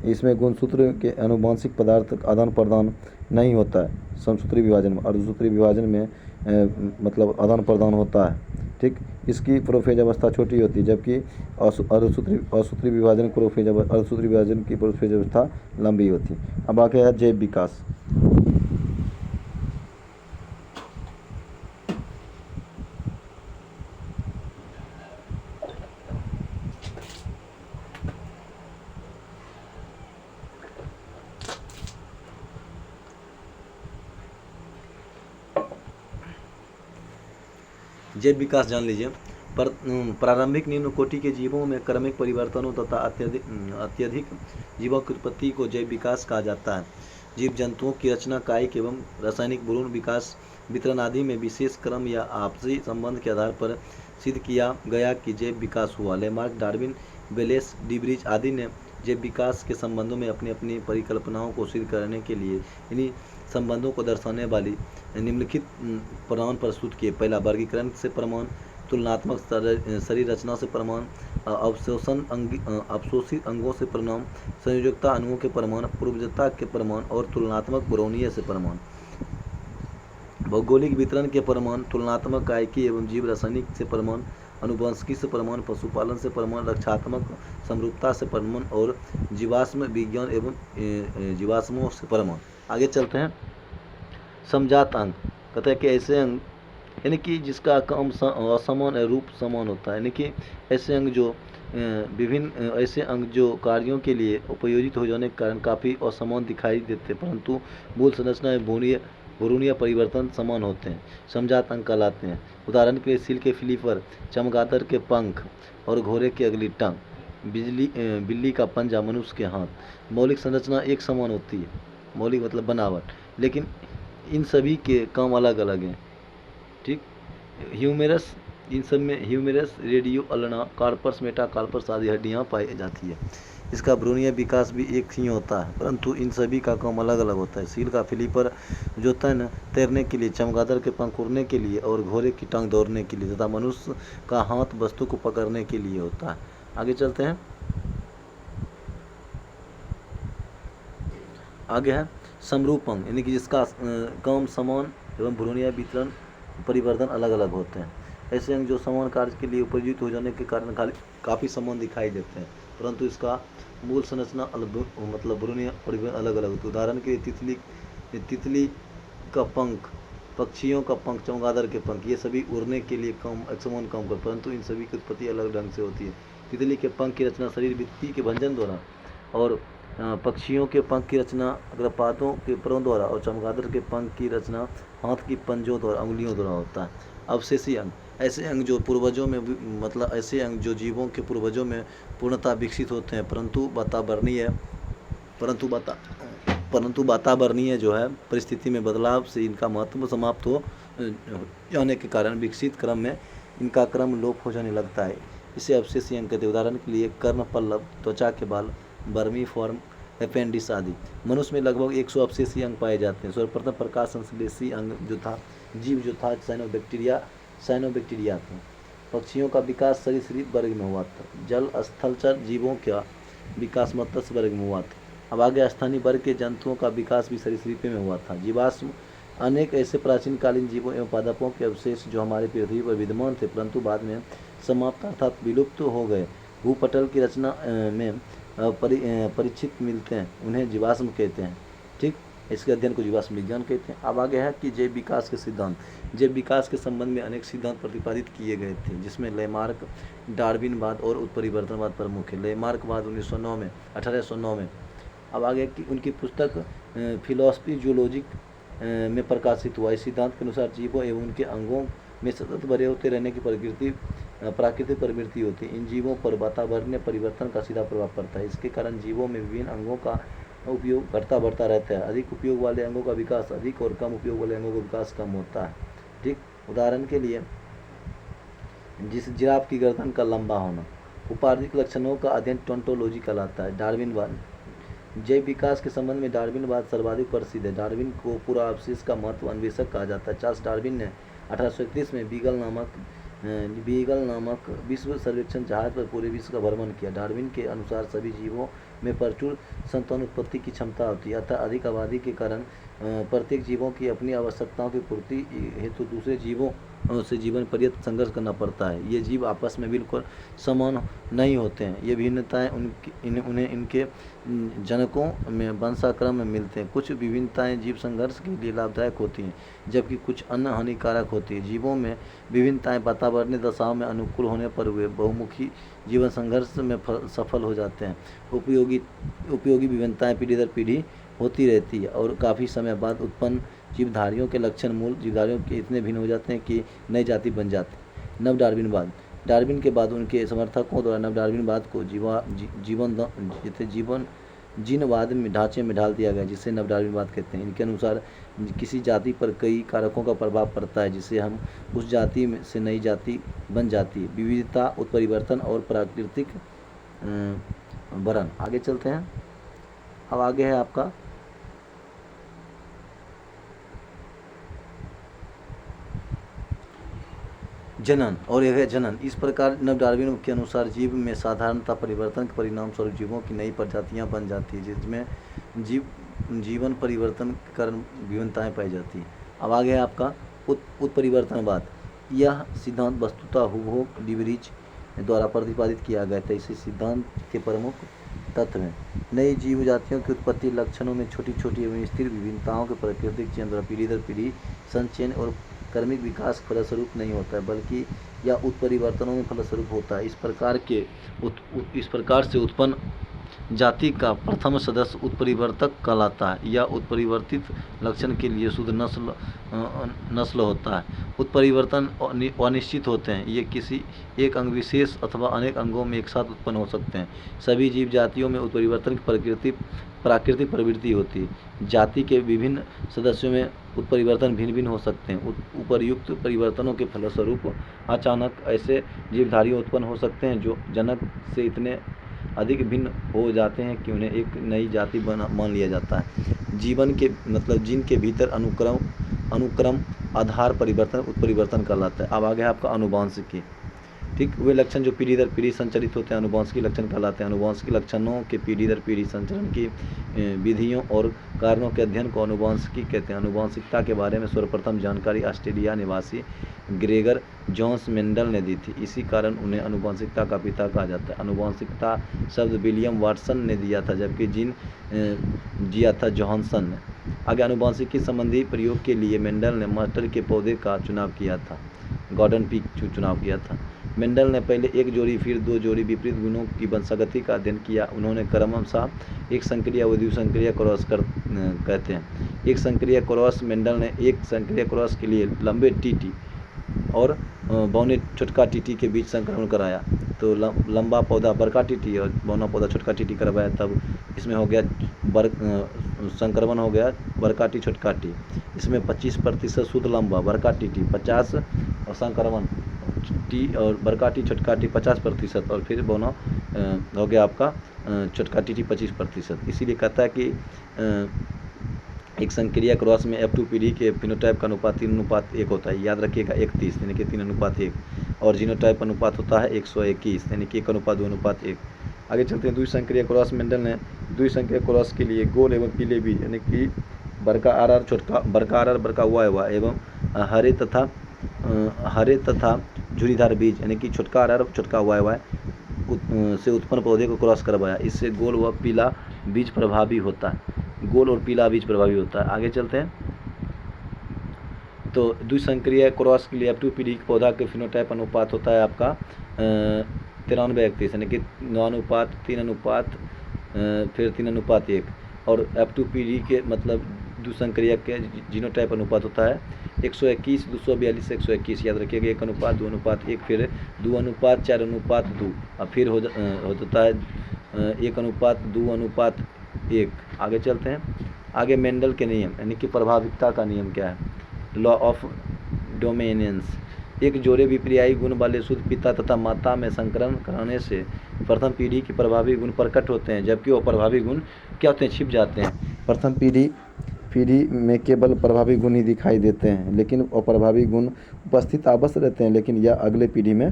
इसमें गुणसूत्र के आनुवंशिक पदार्थ आदान प्रदान नहीं होता है समसूत्री विभाजन में। अर्धसूत्री विभाजन में मतलब आदान प्रदान होता है, ठीक। इसकी प्रोफेज अवस्था छोटी होती है, जबकि अर्धसूत्री विभाजन अर्धसूत्री विभाजन की प्रोफेज अवस्था लंबी होती है। अब आगे है जैव विकास। जैव विकास जान लीजिए। प्रारंभिक निम्न कोटि के जीवों में क्रमिक परिवर्तनों तथा अत्यधिक जीवों की उत्पत्ति को जैव विकास कहा जाता है। जीव जंतुओं की रचना, कायिक एवं रासायनिक भ्रूण विकास, वितरण आदि में विशेष क्रम या आपसी संबंध के आधार पर सिद्ध किया गया कि जैव विकास हुआ। लेमार्क, डार्विन, वेलेस, डीब्रीज आदि ने जैव विकास के संबंधों में अपनी अपनी परिकल्पनाओं को सिद्ध करने के लिए इन्हीं संबंधों को दर्शाने वाली निम्नलिखित प्रमाण प्रस्तुत किए। पहला, वर्गीकरण से प्रमाण, तुलनात्मक शरीर रचना से प्रमाण, अवशोषित अंगों से प्रमाण, संयोजकता अणुओं के प्रमाण, पूर्वजता के प्रमाण और तुलनात्मक ब्रोनीय से प्रमाण। भौगोलिक वितरण के प्रमाण, तुलनात्मक कायिकी एवं जीव रासायनिक से प्रमाण, अनुवंशिकी से प्रमाण, पशुपालन से प्रमाण, रक्षात्मक समरूपता से प्रमाण और जीवाश्म विज्ञान एवं जीवाश्मों से प्रमाण। आगे चलते हैं। समजात अंग कहते हैं कि ऐसे अंग यानी कि जिसका काम असमान रूप समान होता है, यानी कि ऐसे अंग जो विभिन्न ऐसे अंग जो कार्यों के लिए उपयोजित हो जाने के कारण काफ़ी असमान दिखाई देते, परंतु मूल संरचना में भ्रूणीय परिवर्तन समान होते हैं, समजात अंग कहलाते हैं। उदाहरण के लिए सील के फ्लीपर, चमगादड़ के पंख और घोड़े की अगली टांग, बिल्ली का पंजा, मनुष्य के हाथ। मौलिक संरचना एक समान होती है, मौलिक मतलब बनावट, लेकिन इन सभी के काम अलग अलग हैं, ठीक। ह्यूमेरस, इन सब में ह्यूमेरस, रेडियो, अल्ना, कार्पस, मेटाकार्पस आदि हड्डियाँ पाई जाती है। इसका भ्रूणीय विकास भी एक ही होता है, परंतु इन सभी का काम अलग अलग होता है। सील का फ्लीपर जो होता है ना, तैरने के लिए, चमगादड़ के पंख उड़ने के लिए और घोड़े की टांग दौड़ने के लिए, तथा मनुष्य का हाथ वस्तु को पकड़ने के लिए होता है। आगे चलते हैं। आगे है समरूप अंग, यानी कि जिसका काम समान एवं भ्रूणीय वितरण परिवर्तन अलग अलग होते हैं। ऐसे अंग जो समान कार्य के लिए उपयोजित हो जाने के कारण काफ़ी समान दिखाई देते हैं, परंतु इसका मूल संरचना मतलब भ्रूणीय परिवर्तन अलग अलग होते हैं। उदाहरण के लिए तितली का पंख, पक्षियों का पंख, चमगादड़ के पंख, ये सभी उड़ने के लिए एक समान काम कर, परंतु इन सभी की उत्पत्ति अलग ढंग से होती है। तितली के पंख की रचना शरीर भित्ति के भंजन द्वारा और पक्षियों के पंख की रचना अग्रपादों के परों द्वारा और चमगादड़ के पंख की रचना हाथ की पंजों द्वारा, उंगलियों द्वारा होता है। अवशेषी अंग, ऐसे अंग जो पूर्वजों में मतलब ऐसे अंग जो जीवों के पूर्वजों में पूर्णतः विकसित होते हैं, परंतु वातावरणीय जो है परिस्थिति में बदलाव से इनका महत्व समाप्त हो जाने के कारण विकसित क्रम में इनका क्रम लोप हो जाने लगता है। इसे अवशेषी अंग कहते हैं। उदाहरण के लिए कर्ण पल्लव, त्वचा के बाल, बर्मी फॉर्म, अपेंडिस आदि। मनुष्य में लगभग 100 अवशेषी अंग पाए जाते हैं। सर्वप्रथम प्रकाश संश्लेषी अंग जो था साइनोबैक्टीरिया था। पक्षियों का विकास सरीसृप वर्ग में हुआ था। जल स्थलचर जीवों का विकास मत्स्य वर्ग में हुआ था। अब आगे स्थानीय वर्ग के जंतुओं का विकास भी सरीसृप में हुआ था। जीवाश्म अनेक ऐसे प्राचीन कालीन जीवों एवं पादपों के अवशेष जो हमारे पृथ्वी पर विद्यमान थे परंतु बाद में समाप्त अर्थात विलुप्त हो गए, भूपटल की रचना में परिचित मिलते हैं, उन्हें जीवाश्म कहते हैं। ठीक, इसके अध्ययन को जीवाश्म विज्ञान कहते हैं। अब आगे है कि जैव विकास के सिद्धांत। जैव विकास के संबंध में अनेक सिद्धांत प्रतिपादित किए गए थे, जिसमें लेमार्क, डार्विनवाद और उत्परिवर्तनवाद प्रमुख है। लेमार्कवाद 1809 में। अब आगे कि उनकी पुस्तक फिलॉसफी जूलॉजिक में प्रकाशित हुआ। इस सिद्धांत के अनुसार जीवों एवं उनके अंगों में सतत बड़े होते रहने की प्राकृतिक प्रवृत्ति होती है। इन जीवों पर वातावरणीय परिवर्तन का सीधा प्रभाव पड़ता है। इसके कारण जीवों में विभिन्न अंगों का उपयोग बढ़ता रहता है। अधिक उपयोग वाले अंगों का विकास अधिक और कम उपयोग वाले अंगों का विकास कम होता है। ठीक, उदाहरण के लिए जिस जिराफ की गर्दन का लंबा होना। उपार्जित लक्षणों का अध्ययन टोंटोलॉजी कहलाता है। डार्विनवाद। जैव विकास के संबंध में डार्विनवाद सर्वाधिक प्रसिद्ध है। डार्विन को पूरा अवशेष का महत्व अन्वेषक कहा जाता है। चार्ल्स डार्विन ने 1831 में बीगल नामक विश्व सर्वेक्षण जहाज पर पूरे विश्व का भ्रमण किया। डार्विन के अनुसार सभी जीवों में प्रचुर संतानोत्पत्ति की क्षमता होती है, अतः अधिक आबादी के कारण प्रत्येक जीवों की अपनी आवश्यकताओं की पूर्ति हेतु दूसरे जीवों से जीवन पर्यंत संघर्ष करना पड़ता है। ये जीव आपस में बिल्कुल समान नहीं होते हैं। ये भिन्नताएं उन्हें इनके जनकों में वंशाक्रम में मिलते हैं। कुछ विभिन्नताएं जीव संघर्ष के लिए लाभदायक होती हैं, जबकि कुछ अन्य हानिकारक होती है। जीवों में विभिन्नताएं वातावरणीय दशाओं में अनुकूल होने पर वे बहुमुखी जीवन संघर्ष में सफल हो जाते हैं। उपयोगी विभिन्नताएं पीढ़ी दर पीढ़ी होती रहती है और काफ़ी समय बाद उत्पन्न जीवधारियों के लक्षण मूल जीवधारियों के इतने भिन्न हो जाते हैं कि नई जाति बन जाती है। नव डार्विनवाद। डार्विन के बाद उनके समर्थकों द्वारा नव डार्विनवाद को जीनवाद में ढांचे में ढाल दिया गया, जिसे नव डार्विनवाद कहते हैं। इनके अनुसार किसी जाति पर कई कारकों का प्रभाव पड़ता है, जिससे हम उस जाति में से नई जाति बन जाती है। विविधता, उत्परिवर्तन और प्राकृतिक वरण। आगे चलते हैं। अब आगे है आपका जनन और यह है जनन। इस प्रकार नव डार्विन के अनुसार जीव में साधारणतः परिवर्तन के परिणाम स्वरूप जीवों की नई प्रजातियां बन जाती है, जिसमें जीवन परिवर्तन के कारण विभिन्नताएं पाई जाती हैं। अब आगे है आपका उत्परिवर्तनवाद। यह सिद्धांत वस्तुतः हुबहू डिवरीज द्वारा प्रतिपादित किया गया था। इसी सिद्धांत के प्रमुख तत्व हैं नई जीव जातियों की उत्पत्ति लक्षणों में छोटी छोटी एवं स्थिर विभिन्नताओं के प्राकृतिक चयन द्वारा पीढ़ी दर पीढ़ी संचयन और कर्मिक विकास फलस्वरूप नहीं होता है, बल्कि यह उत्परिवर्तनों में फलस्वरूप होता है। इस प्रकार से उत्पन्न जाति का प्रथम सदस्य उत्परिवर्तक कहलाता है। यह उत्परिवर्तित लक्षण के लिए शुद्ध नस्ल होता है। उत्परिवर्तन अनिश्चित होते हैं, ये किसी एक अंग विशेष अथवा अनेक अंगों में एक साथ उत्पन्न हो सकते हैं। सभी जीव जातियों में उत्परिवर्तन की प्राकृतिक प्रवृत्ति होती है। जाति के विभिन्न सदस्यों में उत्परिवर्तन भिन्न भिन्न हो सकते हैं। उपर्युक्त परिवर्तनों के फलस्वरूप अचानक ऐसे जीवधारी उत्पन्न हो सकते हैं जो जनक से इतने अधिक भिन्न हो जाते हैं कि उन्हें एक नई जाति मान लिया जाता है। जीवन के मतलब जीन के भीतर अनुक्रम आधार परिवर्तन उत्परिवर्तन कहलाता है। अब आगे है आपका आनुवंशिकी। ठीक, वे लक्षण जो पीढ़ी दर पीढ़ी संचरित होते हैं आनुवंशिक लक्षण कहलाते हैं। आनुवंशिक लक्षणों के पीढ़ी दर पीढ़ी संचरण की विधियों और कारणों के अध्ययन को आनुवंशिकी कहते हैं। आनुवंशिकता के बारे में सर्वप्रथम जानकारी ऑस्ट्रेलिया निवासी ग्रेगर जॉन्स मेंडल ने दी थी। इसी कारण उन्हें आनुवंशिकता का पिता कहा जाता है। आनुवंशिकता शब्द विलियम वाटसन ने दिया था, जबकि जीन दिया था जॉनसन ने। आगे आनुवंशिकी संबंधी प्रयोग के लिए मेंडल ने मस्टर्ड के पौधे का चुनाव किया था, गॉर्डन पीक चुनाव किया था। मेंडल ने पहले एक जोड़ी फिर दो जोड़ी विपरीत गुणों की वंशागति का अध्ययन किया। उन्होंने क्रमशः एक संक्रिया व द्विसंक्रिय क्रॉस कहते हैं। एक संक्रिय क्रॉस मेंडल ने एक संक्रिय क्रॉस के लिए लंबे टीटी और बौने छोटका टीटी के बीच संक्रमण कराया। तो लंबा पौधा बड़का टीटी और बौना पौधा छोटका टीटी करवाया, तब इसमें हो गया संक्रमण हो गया बड़का टी छोटका टी। इसमें 25% शुद्ध लंबा बड़का टीटी 50 और संक्रमण टी और बड़का टी छोटका टी 50% और फिर बौना हो गया आपका छोटका टी 25%। इसीलिए कहता है कि एक संक्रिया क्रॉस में F2 पीढ़ी के फिनोटाइप का अनुपात 3:1 होता है। याद रखिएगा 1:30 यानी कि 3:1 और जीनोटाइप अनुपात होता है 121 यानी कि 1:2:1। आगे चलते हैं। द्विसंक्रिय क्रॉस। मेंडल ने द्विसंक्रिय क्रॉस के लिए गोल एवं पीले बीज यानी कि बड़का आर आर छोटका बड़का आर आर बड़का वाई वाई एवं हरे तथा झुरीदार बीज यानी कि छोटका आर आर छोटका वाई वाई से उत्पन्न पौधे को क्रॉस करवाया। इससे गोल व पीला बीज प्रभावी होता है, गोल और पीला बीज प्रभावी होता है। आगे चलते हैं। तो द्विसंक्रिय क्रॉस के लिए F2 पीढ़ी पौधा के फिनोटाइप अनुपात होता है आपका 93-31 यानी कि 9:3 फिर 3:1 और F2 पीढ़ी के मतलब द्विसंक्रिय के जीनोटाइप अनुपात होता है 121 242 121। याद रखिएगा 1:2:1 फिर 2:4:2 और फिर हो जाता है 1:2:1। आगे चलते हैं। आगे मेंडल के नियम यानी कि प्रभाविकता का नियम क्या है, लॉ ऑफ डोमिनेंस। एक जोड़े विपर्यायी गुण वाले शुद्ध पिता तथा माता में संकरण कराने से प्रथम पीढ़ी की प्रभावी गुण प्रकट होते हैं, जबकि वो प्रभावी गुण क्या होते हैं, छिप जाते हैं। प्रथम पीढ़ी में केवल प्रभावी गुण ही दिखाई देते हैं, लेकिन अप्रभावी गुण उपस्थित अवश्य रहते हैं, लेकिन यह अगले पीढ़ी में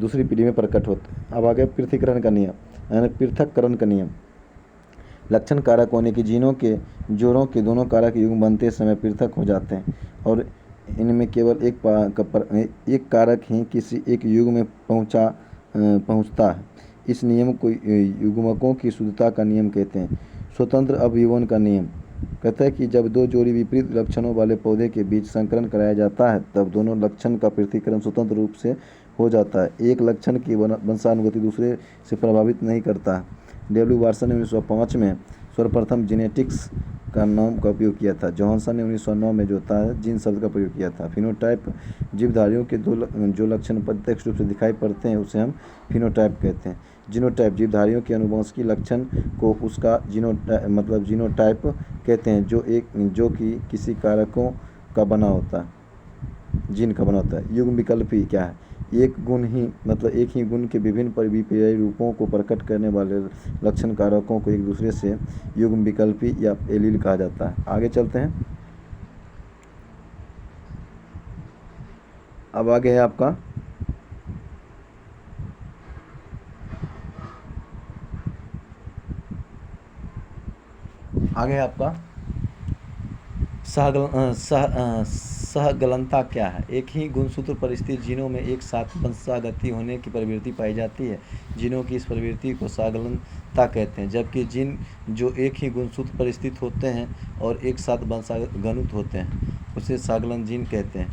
दूसरी पीढ़ी में प्रकट होते हैं। अब आगे पृथक्करण का नियम यानी पृथक्करण का नियम। लक्षण कारक होने की जीनों के जोड़ों के दोनों कारक युग्म बनते समय पृथक हो जाते हैं और इनमें केवल एक कारक ही किसी एक युग्म में पहुंचता है। इस नियम को युग्मकों की शुद्धता का नियम कहते हैं। स्वतंत्र अवयवों का नियम कहता है कि जब दो जोड़ी विपरीत लक्षणों वाले पौधे के बीच संकरण कराया जाता है तब दोनों लक्षण का पृथक्करण स्वतंत्र रूप से हो जाता है। एक लक्षण की वंशानुगति दूसरे से प्रभावित नहीं करता है। W. वाटसन ने 1905 में सर्वप्रथम जेनेटिक्स का नाम का उपयोग किया था। जॉनसन ने 1909 में जो था जीन शब्द का प्रयोग किया था। फिनोटाइप जीवधारियों के जो लक्षण प्रत्यक्ष रूप से दिखाई पड़ते हैं उसे हम फिनोटाइप कहते हैं। जीनोटाइप जीवधारियों के अनुवंशिकी लक्षण को उसका जीनोटाइप कहते हैं जो कि किसी कारकों का बना होता है, जीन का बना होता है। युग्म विकल्पी क्या है, एक ही गुण के विभिन्न परिपर्यायी रूपों को प्रकट करने वाले लक्षण कारकों को एक दूसरे से युग्म विकल्पी या एलील कहा जाता है। आगे चलते हैं। अब आगे है आपका सहगलनता क्या है। एक ही गुणसूत्र पर स्थित जीनों में एक साथ वंशागति होने की प्रवृत्ति पाई जाती है। जीनों की इस प्रवृत्ति को सहगलनता कहते हैं, जबकि जीन जो एक ही गुणसूत्र पर स्थित होते हैं और एक साथ वंशागनुत होते हैं उसे सहगलन जीन कहते हैं।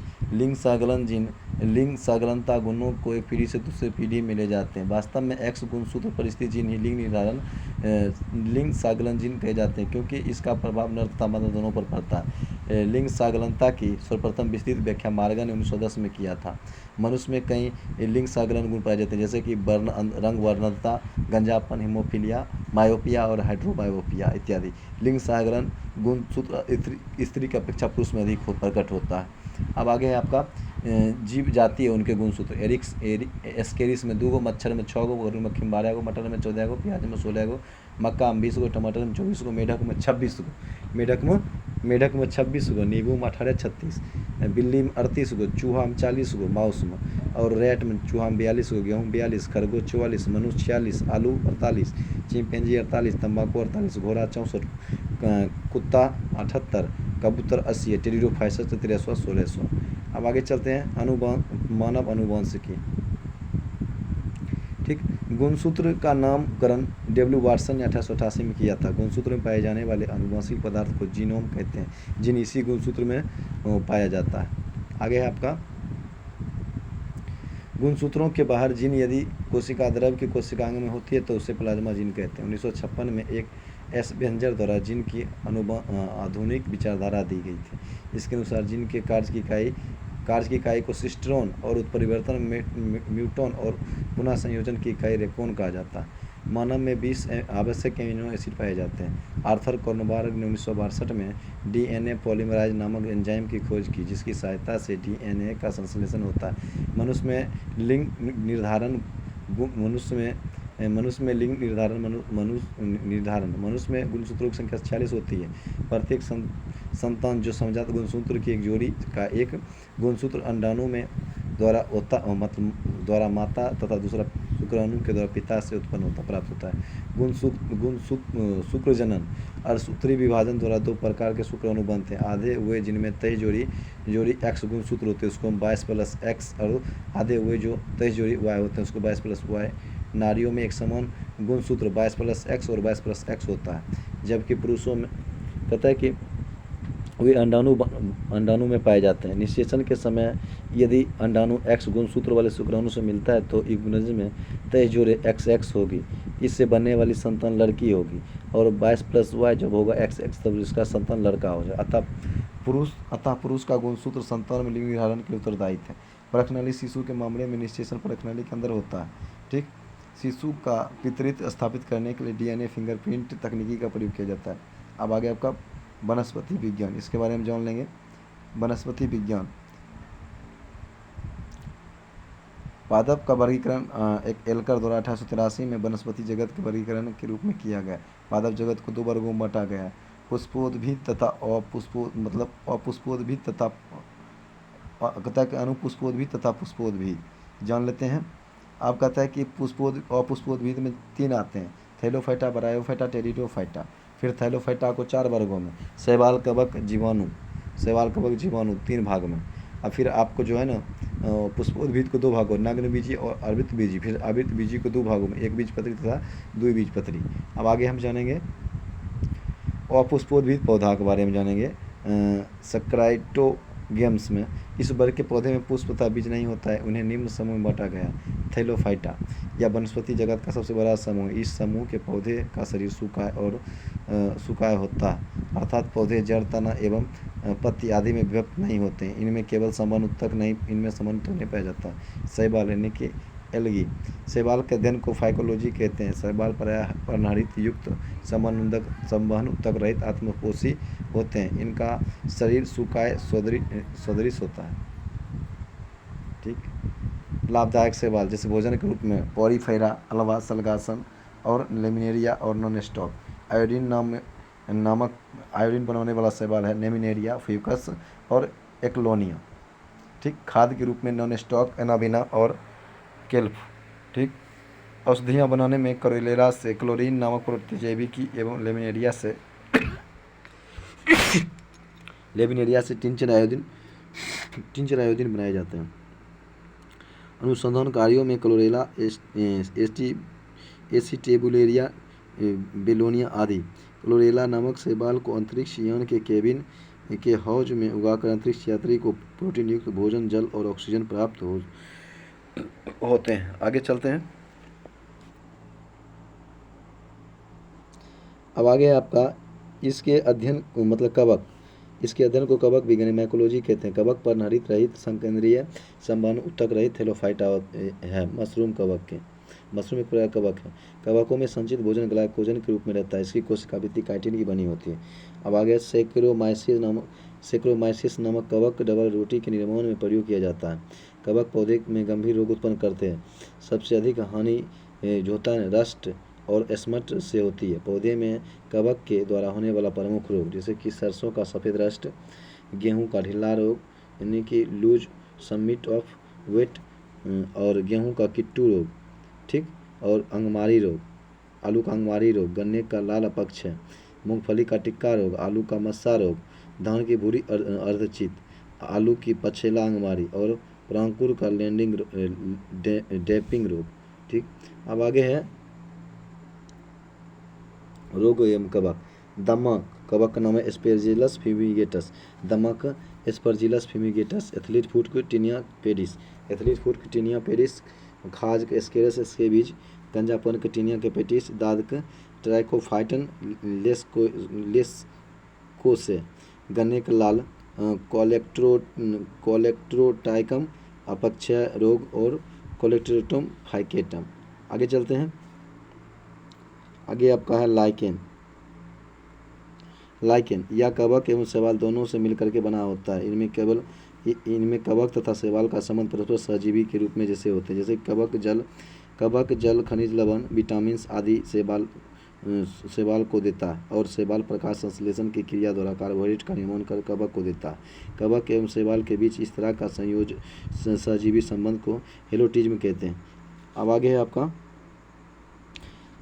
लिंग सहगलनता गुणों को एक पीढ़ी से दूसरी पीढ़ी में ले जाते हैं। वास्तव में X गुणसूत्र पर स्थित जीन ही लिंग सहगलन जीन कहे जाते हैं, क्योंकि इसका प्रभाव नर तथा मादा दोनों पर पड़ता है। लिंग सहगलनता की सर्वप्रथम विस्तृत व्याख्या मार्गन ने 1910 में किया था। मनुष्य में कई लिंग सहगलन गुण पाए जाते हैं, जैसे कि रंग वर्णता, गंजापन, हीमोफीलिया, मायोपिया और हाइड्रोमायोपिया इत्यादि। लिंग सहगलन गुणसूत्र स्त्री की अपेक्षा पुरुष में अधिक प्रकट होता है। अब आगे है आपका जीव जाति है उनके गुणसूत्र। एस्केरिस में 2 गो, मच्छर में 6 गो, गरुड़ मक्खी में 12 गो, मटर में 14 गो, प्याज में 16 गो, मक्का में 20 गो, टमाटर में 24 गो, मेढक में 26 गो, मेढक में 26 गो, नींबू में 18 36, बिल्ली में 38 गो, चूहा में 40 गो, माउस में और रैट में चूहा में 42 गो, गेहूँ 42, खरगोश 44, मनुष्य 46, आलू 48, चिंपैंजी 48, तंबाकू 48, घोड़ा 64, कुत्ता 78, कबूतर 80, टेरिडोफाइटस 63, 1600। अब आगे चलते हैं मानव अनुवंशिकी। ठीक, गुणसूत्र का नामकरण W. वाटसन ने 1888 में किया था। गुणसूत्र में पाए जाने वाले अनुवांशिक पदार्थ को जीनोम कहते हैं। जीन इसी गुणसूत्र में पाया जाता है। आगे है आपका गुणसूत्रों के बाहर जीन यदि कोशिका द्रव्य की कोशिकांग में होती है तो उसे प्लाज्मा जीन कहते हैं। 1956 में एक एस बेंजर द्वारा जीन की आधुनिक विचारधारा दी गई थी। इसके अनुसार जीन के कार्य की इकाई को सिस्टरोन और उत्परिवर्तन म्यूटोन और पुनः संयोजन की इकाई रेकोन कहा जाता है। मानव में 20 आवश्यक एमिनो एसिड पाए जाते हैं। आर्थर कॉर्नबार्ग ने 1962 में DNA पॉलीमराइज नामक एंजाइम की खोज की, जिसकी सहायता से DNA का संश्लेषण होता है। मनुष्य में लिंग निर्धारण मनुष्य में गुणसूत्रों की संख्या 46 होती है। प्रत्येक संतान जो समजात गुणसूत्र की एक जोड़ी का एक गुणसूत्र अंडाणु में द्वारा माता तथा दूसरा शुक्राणु के द्वारा पिता से प्राप्त होता है। शुक्रजनन और सूत्री विभाजन द्वारा दो प्रकार के शुक्राणु बनते हैं। आधे हुए जिनमें 23 जोड़ी एक्स गुणसूत्र होते हैं उसको हम 22+X, और आधे हुए जो 23 जोड़ी वाई होते हैं उसको 22+Y। नारियों में एक समान गुणसूत्र 22+X और 22+X होता है, जबकि पुरुषों में कहता है कि वे अंडाणु में पाए जाते हैं। निषेचन के समय यदि अंडाणु X गुणसूत्र वाले शुक्राणु से मिलता है तो युग्मनज में 23 जोड़े XX होगी, इससे बनने वाली संतान लड़की होगी, और 22+Y जब होगा XX तब इसका संतान लड़का हो जाए। अतः पुरुष का गुणसूत्र संतान में लिंग निर्धारण के उत्तरदायित्व है। परखनाली शिशु के मामले में निषेचन परखनाली के अंदर होता है। ठीक, शिशु का पितृत्व स्थापित करने के लिए DNA फिंगरप्रिंट तकनीकी का प्रयोग किया जाता है। अब आगे आपका वनस्पति विज्ञान, इसके बारे में जान लेंगे। वनस्पति विज्ञान, पादप का वर्गीकरण एक एल्कर द्वारा 1883 में वनस्पति जगत के वर्गीकरण के रूप में किया गया। पादप जगत को दो वर्गों में बांटा गया है, पुष्पोद्भिद तथा अपुष्पोद्भिद तथा कहता है कि अनुपुष्पोद्भिद तथा पुष्पोद्भिद। जान लेते हैं। आप कहता है कि अपुष्पोद्भिद में 3 आते हैं, थैलोफाइटा, ब्रायोफाइटा, टेरिडोफाइटा। फिर थैलोफाइटा को 4 वर्गों में, शैवाल, कवक, जीवाणु 3 भाग में। और फिर आपको जो है ना पुष्पोद्भिद को 2 भागों, नग्नबीजी और आवृतबीजी। फिर आवृतबीजी को 2 भागों में, एक बीजपत्री तथा द्विबीजपत्री। अब आगे हम जानेंगे अपुष्पोद्भिद पौधा के बारे में जानेंगे। सक्राइटोगेम्स में इस वर्ग के पौधे में पुष्प तथा बीज नहीं होता है, उन्हें निम्न समूह में बांटा गया। थैलोफाइटा या वनस्पति जगत का सबसे बड़ा समूह। इस समूह के पौधे का शरीर सुकाय होता है, अर्थात पौधे जड़, तना एवं पत्ती आदि में विभक्त नहीं होते हैं। इनमें केवल समान उत्तक नहीं पाया जाता। शैवाल यानी कि एल्गी, शैवाल के अध्ययन को फाइकोलॉजी कहते हैं। शैवाल प्रायः पर्णहरित युक्त संवहन उत्तक रहित आत्मपोषी होते हैं। इनका शरीर सुकाय सदृश होता है। ठीक, लाभदायक शैवाल जैसे भोजन के रूप में पॉरीफेरा, अल्वा, सलगासन और लेमिनेरिया और नॉन स्टॉक। आयोडीन बनाने वाला शैवाल है नेमिनेरिया, फ्यूकस और एक्लोनिया। ठीक, खाद के रूप में नॉन स्टॉक, एनाबिना और केल्प। ठीक, औषधियाँ बनाने में करोलेरा से क्लोरीन नामक प्रतिजैविकी एवं लेमिनेरिया से टिंचर आयोडीन बनाए जाते हैं। अनुसंधान कार्यों में क्लोरेला एसिटेबुलेरिया, बेलोनिया आदि। क्लोरेला नामक शैवाल को अंतरिक्ष यान के केबिन के हौज में उगाकर अंतरिक्ष यात्री को प्रोटीन युक्त भोजन, जल और ऑक्सीजन प्राप्त होते हैं। आगे चलते हैं। अब आगे आपका इसके अध्ययन मतलब कवक, इसके अध्ययन को कवक विज्ञान माइकोलॉजी कहते हैं। कवक पर्णहरित रहित संकेंद्रीय संवहन उत्तक रहित थैलोफाइटा है। मशरूम एक प्रकार कवक है। कवकों में संचित भोजन ग्लाइकोजन के रूप में रहता है। इसकी कोशिका भित्ति काइटिन की बनी होती है। अब आगे सेक्रोमाइसिस नामक कवक डबल रोटी के निर्माण में प्रयोग किया जाता है। कवक पौधे में गंभीर रोग उत्पन्न करते हैं। सबसे अधिक हानि जो होता है रस्ट और स्मट से होती है। पौधे में कवक के द्वारा होने वाला प्रमुख रोग जैसे कि सरसों का सफ़ेद रस्ट, गेहूं का ढीला रोग यानी कि लूज समिट ऑफ वेट, और गेहूं का किट्टू रोग। ठीक, और अंगमारी रोग, आलू का अंगमारी रोग, गन्ने का लाल अपक्ष, मूंगफली का टिक्का रोग, आलू का मस्सा रोग, धान की भूरी अर्धचित, आलू की पछेला अंगमारी और प्रांकुर का डेपिंग रोग। ठीक, अब आगे है रोग एवं कवक। दमा कवक का नाम है एस्पेरजिलस फ्यूमिगेटस। दमक एस्परजिलस फ्यूमिगेटस। एथलीट फूट टिनिया पेडिस, खाज के एस्केरस स्केबीज, गंजापन के टिनिया के पेटिस, दाद के ट्राइकोफाइटन लेस्कोसे, गन्ने का लाल कोलेक्ट्रोटाइकम अपक्षय रोग और कोलेक्ट्रोटम फाइकेटम। आगे चलते हैं। आगे आपका है लाइकेन या कवक एवं शैवाल दोनों से मिलकर के बना होता है। इनमें कवक तथा शैवाल का संबंध परस्पर सहजीवी के रूप में जैसे होते हैं, जैसे कवक जल, खनिज लवण, विटामिन आदि शैवाल को देता है, और शैवाल प्रकाश संश्लेषण की क्रिया द्वारा कार्बोहाइड्रेट का निर्माण कर कवक को देता है। कवक एवं शैवाल के बीच इस तरह का सहजीवी संबंध को हेलोटिज्म कहते हैं। अब आगे है आपका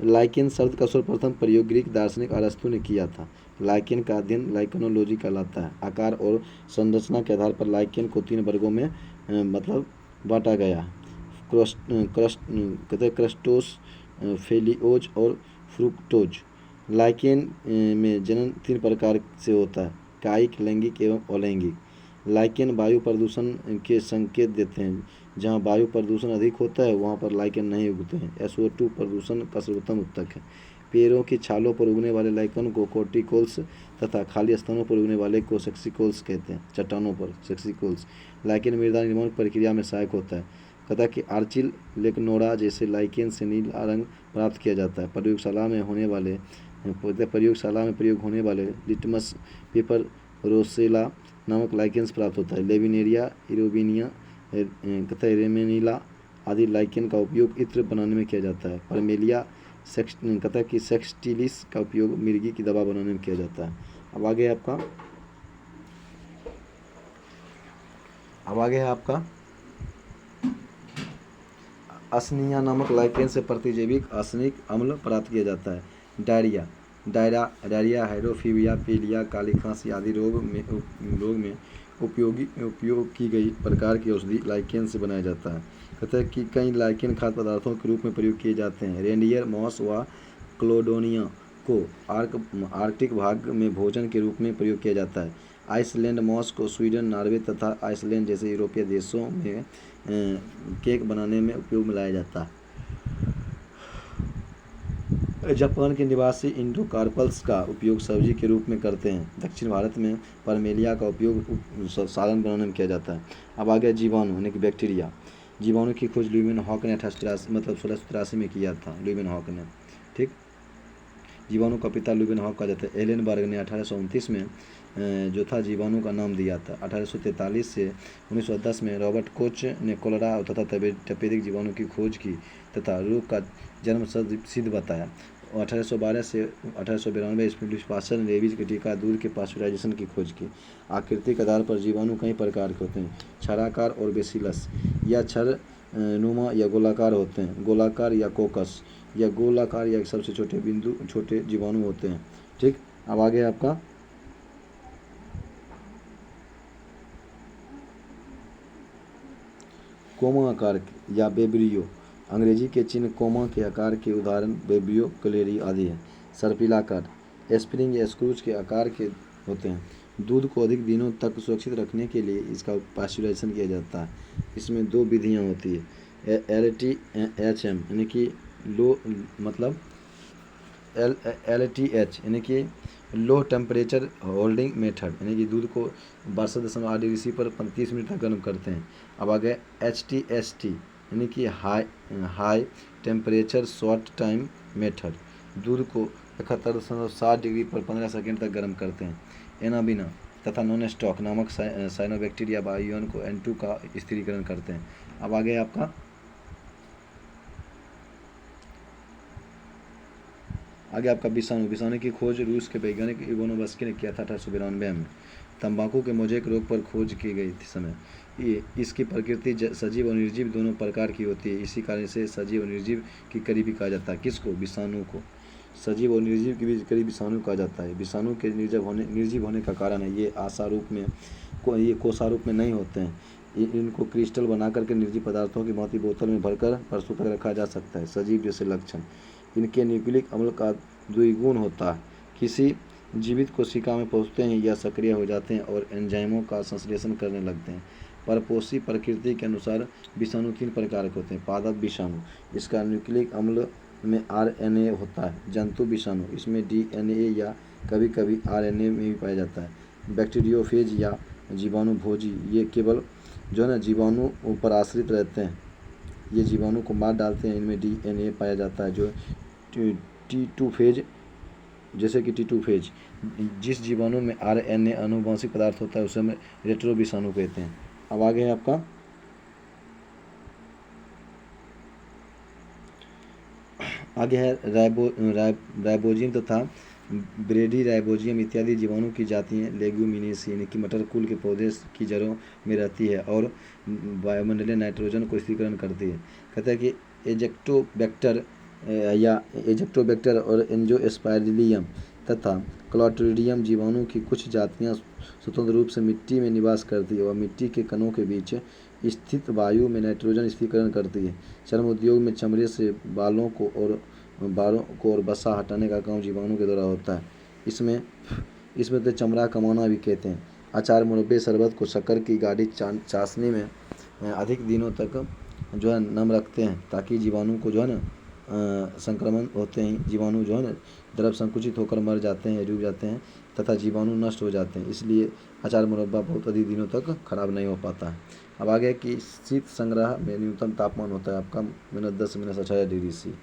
लाइकेन शब्द का सर्वप्रथम प्रयोग ग्रीक दार्शनिक अरस्तु ने किया था। लाइकेन का अध्ययन लाइकेनोलॉजी कहलाता है। आकार और संरचना के आधार पर लाइकेन को 3 वर्गों में मतलब बांटा गया। क्रस्टोस, फेलिओज और फ्रुक्टोज। लाइकेन में जनन 3 प्रकार से होता है, कायिक, लैंगिक एवं अलैंगिक। लाइकेन वायु प्रदूषण के संकेत देते हैं। जहाँ वायु प्रदूषण अधिक होता है वहाँ पर लाइकेन नहीं उगते हैं। SO2 प्रदूषण का सर्वोत्तम उत्तक है। पेड़ों की छालों पर उगने वाले लाइकेन को कोर्टिकोल्स तथा खाली स्थानों पर उगने वाले को सेक्सिकोल्स कहते हैं। चट्टानों पर सेक्सिकोल्स। लाइकेन मृदा निर्माण प्रक्रिया में सहायक होता है। कहता है कि आर्चिल लेकनोडा जैसे लाइकेन से नीला रंग प्राप्त किया जाता है। प्रयोगशाला में प्रयोग होने वाले लिटमस पेपर रोसेला नामक लाइकेन्स प्राप्त होता है। लेविनेरिया, इरोबिनिया तथा रेमेनिला आदि लाइकेन का उपयोग इत्र बनाने में किया जाता है। परमेलिया सेक्सटिलिस का उपयोग मिर्गी की दवा बनाने में किया जाता है। अब आगे है आपका असनिया नामक लाइकेन से प्रतिजैविक आसनिक अम्ल प्राप्त किया जाता है। डायरिया, हाइड्रोफीबिया, पीलिया, काली खांसी आदि रोग में उपयोग की गई प्रकार की औषधि लाइकेन से बनाया जाता है। कहते हैं कि कई लाइकेन खाद्य पदार्थों के रूप में प्रयोग किए जाते हैं। रेंडियर मॉस व क्लोडोनिया को आर्कटिक भाग में भोजन के रूप में प्रयोग किया जाता है। आइसलैंड मॉस को स्वीडन, नॉर्वे तथा आइसलैंड जैसे यूरोपीय देशों में केक बनाने में उपयोग में लाया जाता है। जापान के निवासी इंडोकार्पल्स का उपयोग सब्जी के रूप में करते हैं। दक्षिण भारत में परमेलिया का उपयोग सालन बनाने में किया जाता है। अब आ गया जीवाणु यानी कि बैक्टीरिया। जीवाणु की खोज ल्यूमेन हॉक ने 1683 में किया था। ल्यूमेन हॉक ने, ठीक। जीवाणु का पिता ल्यूमेन हॉक कहा जाता है। एलेनबर्ग ने 1829 में जो था जीवाणु का नाम दिया था। 1843 से 1910 में रॉबर्ट कोच ने कोलेरा तथा तपेदिक जीवाणु की खोज की तथा रोग का जन्म सिद्ध बताया। 1812 से 1892 ईस्वी में पास्चर ने रेबीज के टीका दूध के पास्चुराइजेशन की खोज की। आकृतिक आधार पर जीवाणु कई प्रकार के होते हैं। क्षराकार और बेसिलस या क्षर नुमा या गोलाकार होते हैं। गोलाकार या कोकस या गोलाकार या सबसे छोटे जीवाणु होते हैं, ठीक। अब आगे आपका कोमा आकार या बेब्रियो। अंग्रेजी के चिन्ह कोमा के आकार के उदाहरण बेब्रियो, क्लेरी आदि हैं। सर्पिलाकार स्प्रिंग या स्क्रूज के आकार के होते हैं। दूध को अधिक दिनों तक सुरक्षित रखने के लिए इसका पास्चुराइजेशन किया जाता है। इसमें 2 विधियाँ होती है। LTHM यानी कि LTH यानी कि लो टेम्परेचर होल्डिंग मेथड यानी कि दूध को 62.8 डिग्री सी पर 35 मिनट तक गर्म करते हैं। अब आ गया HTST यानी कि high temperature short time method. दूध को 71.7 डिग्री पर 15 सेकेंड तक गर्म करते हैं। एनाबिना तथा नॉन स्टॉक नामक साइनोबैक्टीरिया वायुयन को N2 का स्थिरीकरण करते हैं। अब आ गया आपका विषाणु की खोज रूस के वैज्ञानिक इवानोव्स्की ने किया था 1892 में। तंबाकू के मोज़ेक रोग पर खोज की गई थी समय। इसकी प्रकृति सजीव और निर्जीव दोनों प्रकार की होती है। इसी कारण से सजीव और निर्जीव की करीबी कहा जाता है। किसको? विषाणु को। सजीव और निर्जीव के बीच करीब विषाणु कहा जाता है। विषाणु के निर्जीव होने का कारण है ये कोषारूप में नहीं होते हैं। इनको क्रिस्टल बना करके निर्जीव पदार्थों की भांति बोतल में भरकर वर्षों तक रखा जा सकता है। सजीव जैसे लक्षण, इनके न्यूक्लिक अम्ल का द्विगुण होता है। किसी जीवित कोशिका में पहुँचते हैं या सक्रिय हो जाते हैं और एंजाइमों का संश्लेषण करने लगते हैं। परपोषी प्रकृति के अनुसार विषाणु 3 प्रकार के होते हैं। पादप विषाणु, इसका न्यूक्लिक अम्ल में RNA होता है। जंतु विषाणु, इसमें DNA या कभी कभी RNA में भी पाया जाता है। बैक्टीरियोफेज या जीवाणु भोजी, ये केवल जो है ना जीवाणु पर आश्रित रहते हैं। ये जीवाणु को मार डालते हैं। इनमें DNA पाया जाता है। जो T2 फेज, जैसे कि T2 फेज, जिस जीवाणु में RNA आनुवंशिक पदार्थ होता है उसे हम रेट्रो विषाणु कहते हैं। अब आगे है आपका राइबोजियम तथा ब्रेडी राइबोजियम इत्यादि जीवाणु की जातियाँ लेग्यूमिनेसी यानी कि मटर कुल के पौधे की जड़ों में रहती है और वायुमंडलीय नाइट्रोजन को स्थिरीकरण करती है। कहते हैं कि एजेक्टोबैक्टर या एजेक्टोबैक्टर और एंजियोस्पर्मिलियम तथा क्लॉस्ट्रिडियम जीवाणु की कुछ जातियां स्वतंत्र रूप से मिट्टी में निवास करती है और मिट्टी के कणों के बीच स्थित वायु में नाइट्रोजन स्थिरीकरण करती है। चर्म उद्योग में चमड़े से बालों को और वसा हटाने का काम जीवाणु के द्वारा होता है। इसमें तो चमड़ा कमाना भी कहते हैं। अचार, मुरब्बे, शरबत को शक्कर की गाढ़ी चाशनी में अधिक दिनों तक जो है नम रखते हैं ताकि जीवाणु को जो है ना संक्रमण होते ही जीवाणु जो है ना द्रव संकुचित होकर मर जाते हैं, डूब जाते हैं तथा जीवाणु नष्ट हो जाते हैं। इसलिए अचार मुरब्बा बहुत अधिक दिनों तक खराब नहीं हो पाता है। अब आगे कि शीत संग्रह में न्यूनतम तापमान होता है आपका -10 से -18 डिग्री C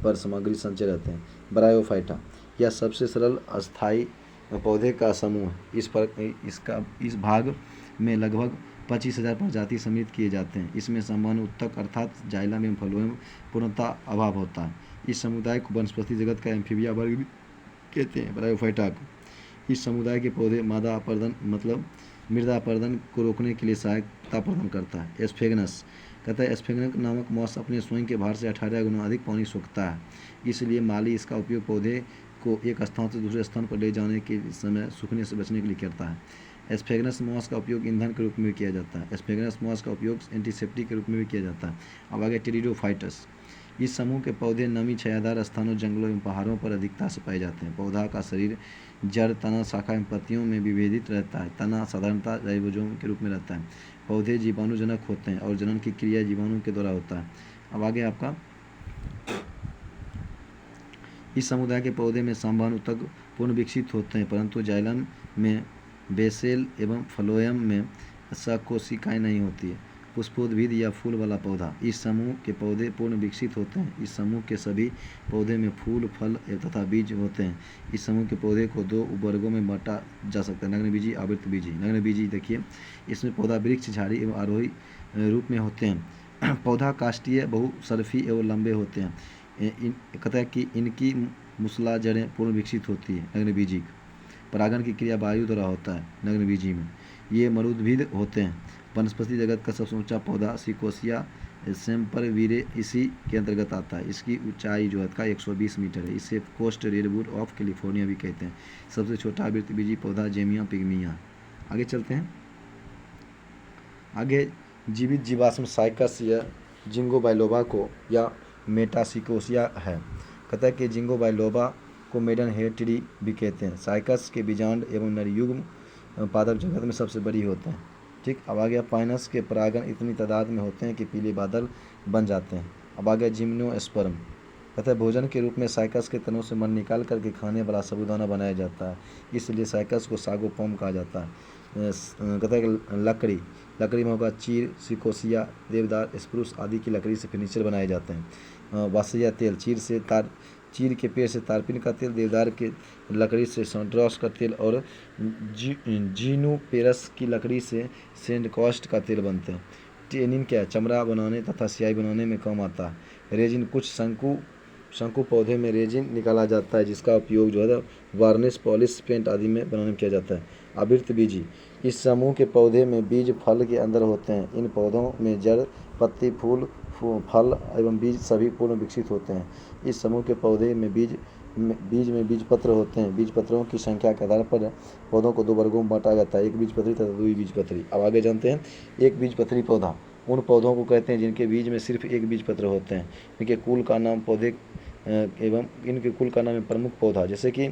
पर सामग्री संचय रहते हैं। ब्रायोफाइटा यह सबसे सरल अस्थायी पौधे का समूह है। इस भाग में लगभग 25,000 प्रजाति सम्मिलित किए जाते हैं। इसमें सामान्य उत्तक अर्थात जाइलम एवं फ्लोएम पूर्णतः अभाव होता है। इस समुदाय को वनस्पति जगत का एम्फीबिया वर्ग भी कहते हैं। ब्रायोफाइटा को इस समुदाय के पौधे मादा अपर्दन मतलब मृदा अपर्दन को रोकने के लिए सहायता प्रदान करता है। एस्फेगनस कहता है एस्फेगनस नामक मॉस अपने स्वयं के भार से 18 गुना अधिक पानी सोखता है। इसलिए माली इसका उपयोग पौधे को एक स्थान से दूसरे स्थान पर ले जाने के समय सूखने से बचने के लिए करता है। एस्फेगनस मॉस का उपयोग ईंधन के रूप में भी किया जाता है। एस्फेगनस मॉस का उपयोग एंटीसेप्टिक के रूप में भी किया जाता है। अब आगे टेरिडोफाइटस इस समूह के पौधे नमी छायादार स्थानों, जंगलों एवं पहाड़ों पर अधिकता से पाए जाते हैं। पौधा का शरीर जड़, तना, शाखा एवं पत्तियों में विभेदित रहता है। तना साधारणतः राइबोसोम के रूप में रहता है। पौधे जीवाणुजनक होते हैं और जनन की क्रिया जीवाणु के द्वारा होता है। अब आगे आपका इस समुदाय के पौधे में संवहन तक पूर्ण विकसित होते हैं, परंतु जाइलम में, बेसेल एवं फ्लोएम में सकोशिकाएँ नहीं होती है। पुष्पोद्भिद या फूल वाला पौधा इस समूह के पौधे पूर्ण विकसित होते हैं। इस समूह के सभी पौधे में फूल, फल तथा बीज होते हैं। इस समूह के पौधे को 2 उपवर्गों में बांटा जा सकता है, नग्नबीजी, आवृतबीजी। नग्नबीजी देखिए इसमें पौधा वृक्ष, झाड़ी एवं आरोही रूप में होते हैं। पौधा काष्ठीय, बहुसरफी एवं लंबे होते हैं। कहता है कि इनकी मूसला जड़ें पूर्ण विकसित होती है। नग्नबीजी परागण की क्रिया वायु द्वारा होता है। नग्नबीजी में ये मरुद्भिद होते हैं। वनस्पति जगत का सबसे ऊंचा पौधा सिकोसिया सेम्परवीरे इसी के अंतर्गत आता है। इसकी ऊंचाई जो है 120 मीटर है। इसे कोस्ट रेडवुड ऑफ कैलिफोर्निया भी कहते हैं। सबसे छोटा आवृतबीजी पौधा जेमिया पिग्मिया। आगे चलते हैं। आगे जीवित जीवाश्म साइकस या जिंगो बाइलोबा को या मेटासिकोसिया है। कहता है कि जिंगो बाइलोबा को मेडन हेड ट्री भी कहते हैं। साइकस के बीजांड एवं नरयुग्म पादप जगत में सबसे बड़ी होते हैं। ठीक, अब आ गया पाइनस के परागण इतनी तादाद में होते हैं कि पीले बादल बन जाते हैं। अब आ गया जिम्नोस्पर्म। कहता है भोजन के रूप में साइकस के तनों से मन निकाल करके खाने वाला साबूदाना बनाया जाता है, इसलिए साइकस को सागोपोम कहा जाता है। कहता है कि लकड़ी में होगा चीर, सिकोसिया, देवदार, स्प्रूस आदि की लकड़ी से फर्नीचर बनाए जाते हैं। वासिया तेल, चीर के पेड़ से तारपीन का तेल, देवदार के लकड़ी से सैंड्रोस का तेल और जीनूपेरस की लकड़ी से सैंडकास्ट का तेल बनते हैं। टेनिन क्या है? चमड़ा बनाने तथा स्याही बनाने में काम आता है। रेजिन, कुछ शंकु पौधे में रेजिन निकाला जाता है जिसका उपयोग जो है वार्निश, पॉलिश, पेंट आदि में बनाने में किया जाता है। आवृतबीजी, इस समूह के पौधे में बीज फल के अंदर होते हैं। इन पौधों में जड़, पत्ती, फूल, फल एवं बीज सभी पूर्ण विकसित होते हैं। इस समूह के पौधे में बीज में बीजपत्र होते हैं। बीजपत्रों की संख्या के आधार पर पौधों को 2 वर्गों में बांटा जाता है, एक बीजपत्री तथा 2 बीजपत्री। अब आगे जानते हैं। एक बीजपत्री पौधा उन पौधों को कहते हैं जिनके बीज में सिर्फ एक बीजपत्र होते हैं। इनके कुल का नाम है प्रमुख पौधा, जैसे कि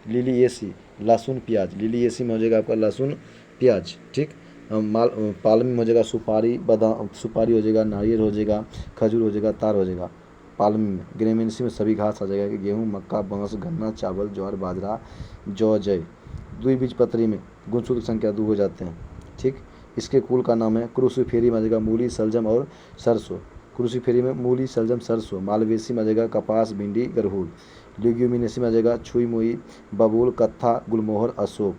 लिलिएसी, लहसुन प्याज। लिलिएसी में हो जाएगा आपका लहसुन प्याज। ठीक, पालम में हो जाएगा सुपारी, बादाम, सुपारी हो जाएगा, नारियल हो जाएगा, खजूर हो जाएगा, तार हो जाएगा। पालम में ग्रेमेंसी में सभी घास आ जाएगा कि गेहूँ, मक्का, बांस, गन्ना, चावल, ज्वार, बाजरा, जौ, जय। द्विबीजपत्री में गुणसूत्र संख्या 2 हो जाते हैं। ठीक, इसके कुल का नाम है क्रूसीफेरी में आ जाएगा मूली, सलजम और सरसों। क्रूसीफेरी में मूली, सलजम, सरसों। मालवेसी में आ जाएगा कपास, भिंडी, गरहूल। ल्यूग्यूमिनेसी में आ जाएगा छुई मुई, बबूल, कत्था, गुलमोहर, अशोक,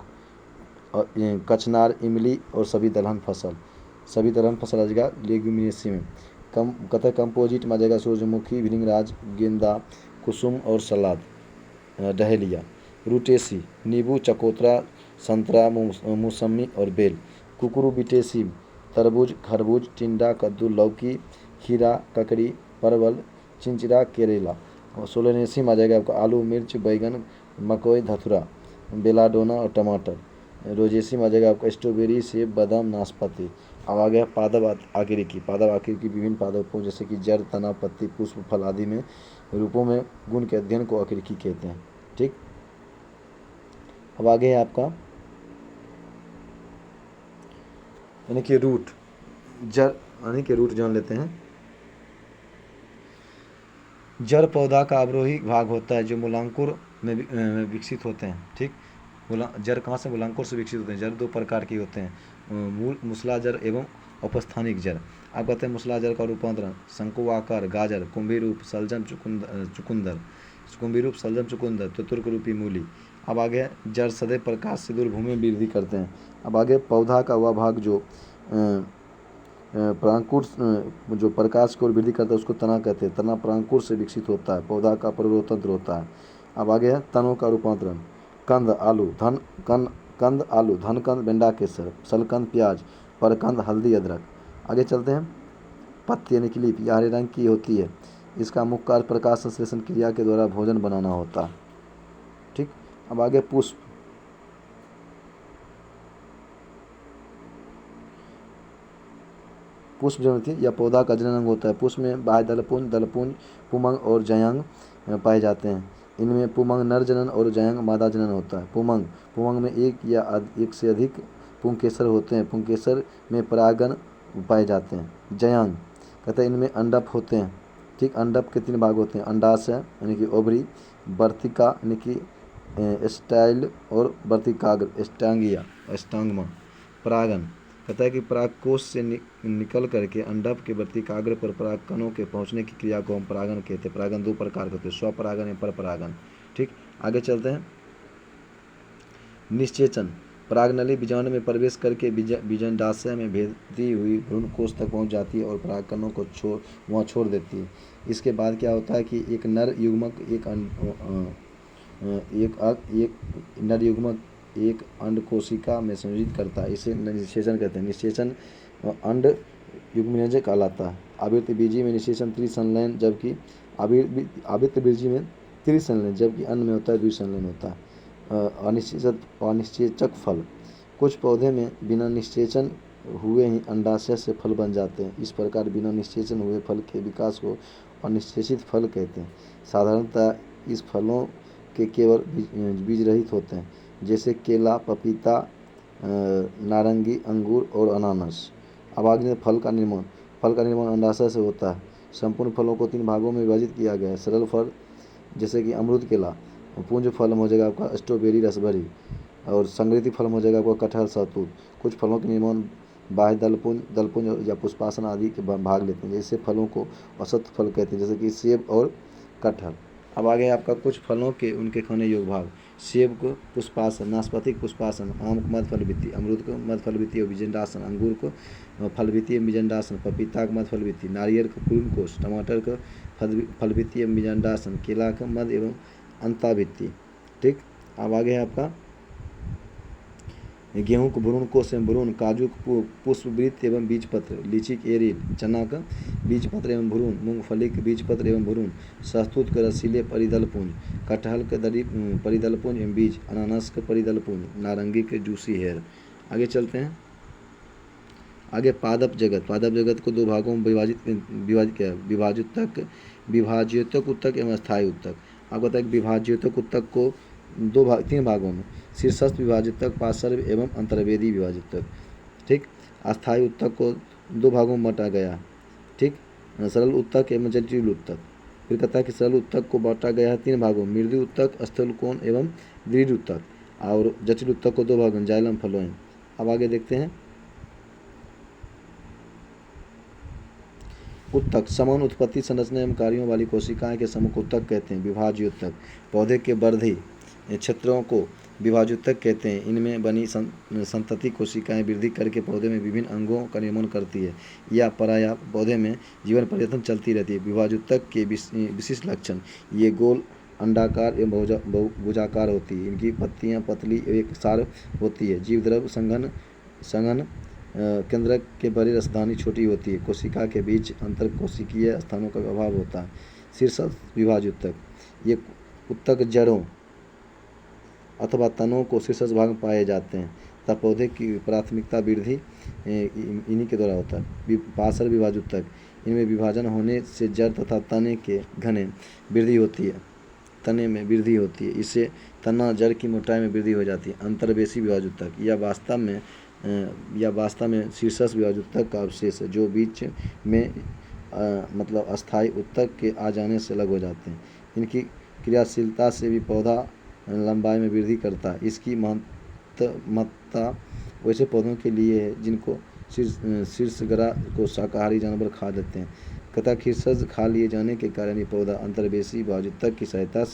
कचनार, इमली और सभी दलहन फसल आ जाएगा लेग्यूमिनेसी में। कंपोजिट में आ जाएगा सूरजमुखी, भृंगराज, गेंदा, कुसुम और सलाद, डहेलिया। रूटेसी, नींबू, चकोतरा, संतरा, मौसमी और बेल। कुकुरुबिटेसी, तरबूज, खरबूज, टिंडा, कद्दू, लौकी, खीरा, ककड़ी, परवल, चिंचिड़ा, करेला। और सोलेनेसियम आ जाएगा आपका आलू, मिर्च, बैगन, मकई, धतूरा, बेलाडोना और टमाटर। रोजेसियम आ जाएगा आपका स्ट्रॉबेरी, सेब, बादाम, नाशपाती। अब आ गया पादप आकृति। पादप आकृति की विभिन्न पादपों जैसे कि जड़, तना, पत्ती, पुष्प, फल आदि में रूपों में गुण के अध्ययन को आकृति कहते हैं। ठीक, अब आगे है आपका यानी कि रूट, जड़ यानी कि रूट जान लेते हैं। जड़ पौधा का अवरोही भाग होता है जो मूलांकुर में विकसित होते हैं। ठीक, जड़ कहाँ से? मूलांकुर से विकसित होते हैं। जड़ दो प्रकार के होते हैं, मूल मूसला जड़ एवं औपस्थानिक जड़। आप कहते हैं मूसला जड़ का रूपांतरण शंकुआकार, गाजर, कुंभी रूप, सलजम, चुकुंदर, कुंभी रूप, सलजम, चुकुंदर, तुर्क रूपी मूली। अब आगे जड़ सदैव प्रकाश से दूर भूमि में वृद्धि करते हैं। अब आगे पौधा का वह भाग जो परांकुर जो प्रकाश की ओर वृद्धि करता है उसको तना कहते हैं। तना परांकुर से विकसित होता है, पौधा का परिवर्तन होता है। अब आगे है तनों का रूपांतरण कंद आलू, धन कंद आलू, धन कंद, बेंडा केसर, सलकंद प्याज, परकंद हल्दी अदरक। आगे चलते हैं। पत्ती यानी कि लीफ, यह हरे रंग की होती है। इसका मुख्य कार्य प्रकाश संश्लेषण क्रिया के द्वारा भोजन बनाना होता है। ठीक, अब आगे पुष्प। पुष्प जो होती है यह पौधा का जनन अंग होता है। पुष्प में बाह्य दलपुंज, दलपुंज, पुमंग और जयांग पाए जाते हैं। इनमें पुमंग नर जनन और जयांग मादा जनन होता है। पुमंग में एक या एक से अधिक पुंकेसर होते हैं। पुंकेसर में परागन पाए जाते हैं। जयांग कहते हैं इनमें अंडप होते हैं। ठीक, अंडप के 3 भाग होते हैं, अंडाशय यानी कि ओवरी, वर्तिका यानी कि स्टाइल और वर्तिकाग्र स्टांगिया स्टांगमा। परागन कहता है कि परागकोश से निकल करके अंडप के वर्तिकाग्र पर परागकणों के पहुंचने की क्रिया को हम परागन कहते हैं। परागन 2 प्रकार के होते हैं, स्वपरागन या परपरागन। ठीक, आगे चलते हैं। निषेचन, परागनली बीजाणु में प्रवेश करके बीजांडाशय में भेदती हुई भ्रूणकोश तक पहुंच जाती है और परागकणों को वहाँ छोड़ देती है। इसके बाद क्या होता है कि एक नर युग्मक एक अंड कोशिका में संयोजित करता है, इसे निषेचन कहते हैं। निषेचन अंड युग्मनज कहलाता है। आवृत्त बीजी में निषेचन त्रिसंलयन, जबकि आवृत्त बीजी में त्रिसंलयन, जबकि अन्न में होता है द्विसंलयन होता है। अनिषेचक फल, कुछ पौधे में बिना निषेचन हुए ही अंडाशय से फल बन जाते हैं। इस प्रकार बिना निषेचन हुए फल के विकास को अनिषेचित फल कहते हैं। साधारणतः इस फलों के केवल बीज रहित होते हैं, जैसे केला, पपीता, नारंगी, अंगूर और अनानास। अब आगे फल का निर्माण अंडाशय से होता है। संपूर्ण फलों को 3 भागों में विभाजित किया गया है। सरल फल जैसे कि अमरूद, केला। पुंज फल हो जाएगा आपका स्ट्रॉबेरी, रसभरी। और संग्रहित फल हो जाएगा आपका कटहल, सहतूत। कुछ फलों के निर्माण बाह्य दलपुंज या पुष्पासन आदि के भाग लेते हैं, जैसे फलों को औसत फल कहते हैं, जैसे कि सेब और कटहल। अब आगे आपका कुछ फलों के उनके खाने योग्य भाग। सेब को पुष्पासन, नाशपाती पुष्पासन, आम को मध्य फलवृत्ति, अमरूद को मध्य फलवृत्ति और बीजांडासन, अंगूर को फलवृत्ति एवं बीजांडासन, पपीता को मध्य फलवृत्ति, नारियल को पूर्णकोश, टमाटर को फलवृत्ति एवं बीजांडासन, केला का मध्य एवं अंताभित्ति। ठीक, अब आगे है आपका गेहूं को भ्रूणकोश एवं भ्रूण, काजू को पुष्पवृत्त एवं बीजपत्र, लीची के एरिल, चना का बीजपत्र एवं भ्रूण, मूंगफली के बीजपत्र एवं भ्रूण, सहतूत के रसीले परिदलपुंज, कटहल के परिदलपुंज एवं बीज, अनानास के परिदलपुंज, नारंगी के जूसी हेयर। आगे चलते हैं। आगे पादप जगत को 2 भागों में विभाजित किया, विभाज्योतक ऊतक एवं अस्थायी ऊतक। आपको बताया कि विभाज्योतक ऊतक को 3 भागों में, शीर्षस्थ विभाज्योतक, पार्श्व एवं अंतर्वेदी विभाज्योतक। ठीक, अस्थायी ऊतक को 2 भागों में बांटा गया। ठीक, सरल ऊतक एवं जटिल ऊतक। फिर कहता है कि सरल ऊतक को बांटा गया है 3 भागों में, मृदु ऊतक, स्थूलकोण एवं दृढ़ ऊतक। और जटिल ऊतक को 2 भागों में, जाइलम, फ्लोएम। अब आगे देखते हैं। ऊतक, समान उत्पत्ति, संरचना एवं कार्यों वाली कोशिकाएं के समूह को ऊतक कहते हैं। विभाज्योतक, पौधे के वर्धी क्षेत्रों को विभाज्योतक कहते हैं। इनमें बनी संतति कोशिकाएं वृद्धि करके पौधे में विभिन्न अंगों का निर्माण करती है या पराया पौधे में जीवन पर्यंत चलती रहती है। विभाज्योतक के विशिष्ट लक्षण, ये गोल, अंडाकार एवं भुजाकार होती है। इनकी पत्तियां पतली एक सार होती है। जीवद्रव्य संघन केंद्रक के बड़ी राजधानी छोटी होती है। कोशिका के बीच अंतर कोशिकीय स्थानों का अभाव होता है। शीर्षस्थ विभाज्य ऊतक, ये ऊतक जड़ों अथवा तनों को शीर्षस्थ भाग में पाए जाते हैं तथा पौधे की प्राथमिकता वृद्धि इन्हीं के द्वारा होता है। पार्श्व विभाज्य ऊतक, इनमें विभाजन होने से जड़ तथा तने के घने वृद्धि होती है, तने में वृद्धि होती है। इससे तना जड़ की मोटाई में वृद्धि हो जाती है। अंतर्वेशी विभाज्य ऊतक, यह वास्तव में शीर्षस्थ विभाज्य ऊतक का अवशेष है जो बीच में मतलब अस्थायी ऊतक के आ जाने से अलग हो जाते हैं। इनकी क्रियाशीलता से भी पौधा लंबाई में वृद्धि करता है। इसकी महत्ता वैसे पौधों के लिए है जिनको शीर्षग्रा को शाकाहारी जानवर खा देते हैं। शीर्षस्थ खा लिए जाने के कारण ये पौधा अंतर्वेशी विभाज्य ऊतक की सहायता से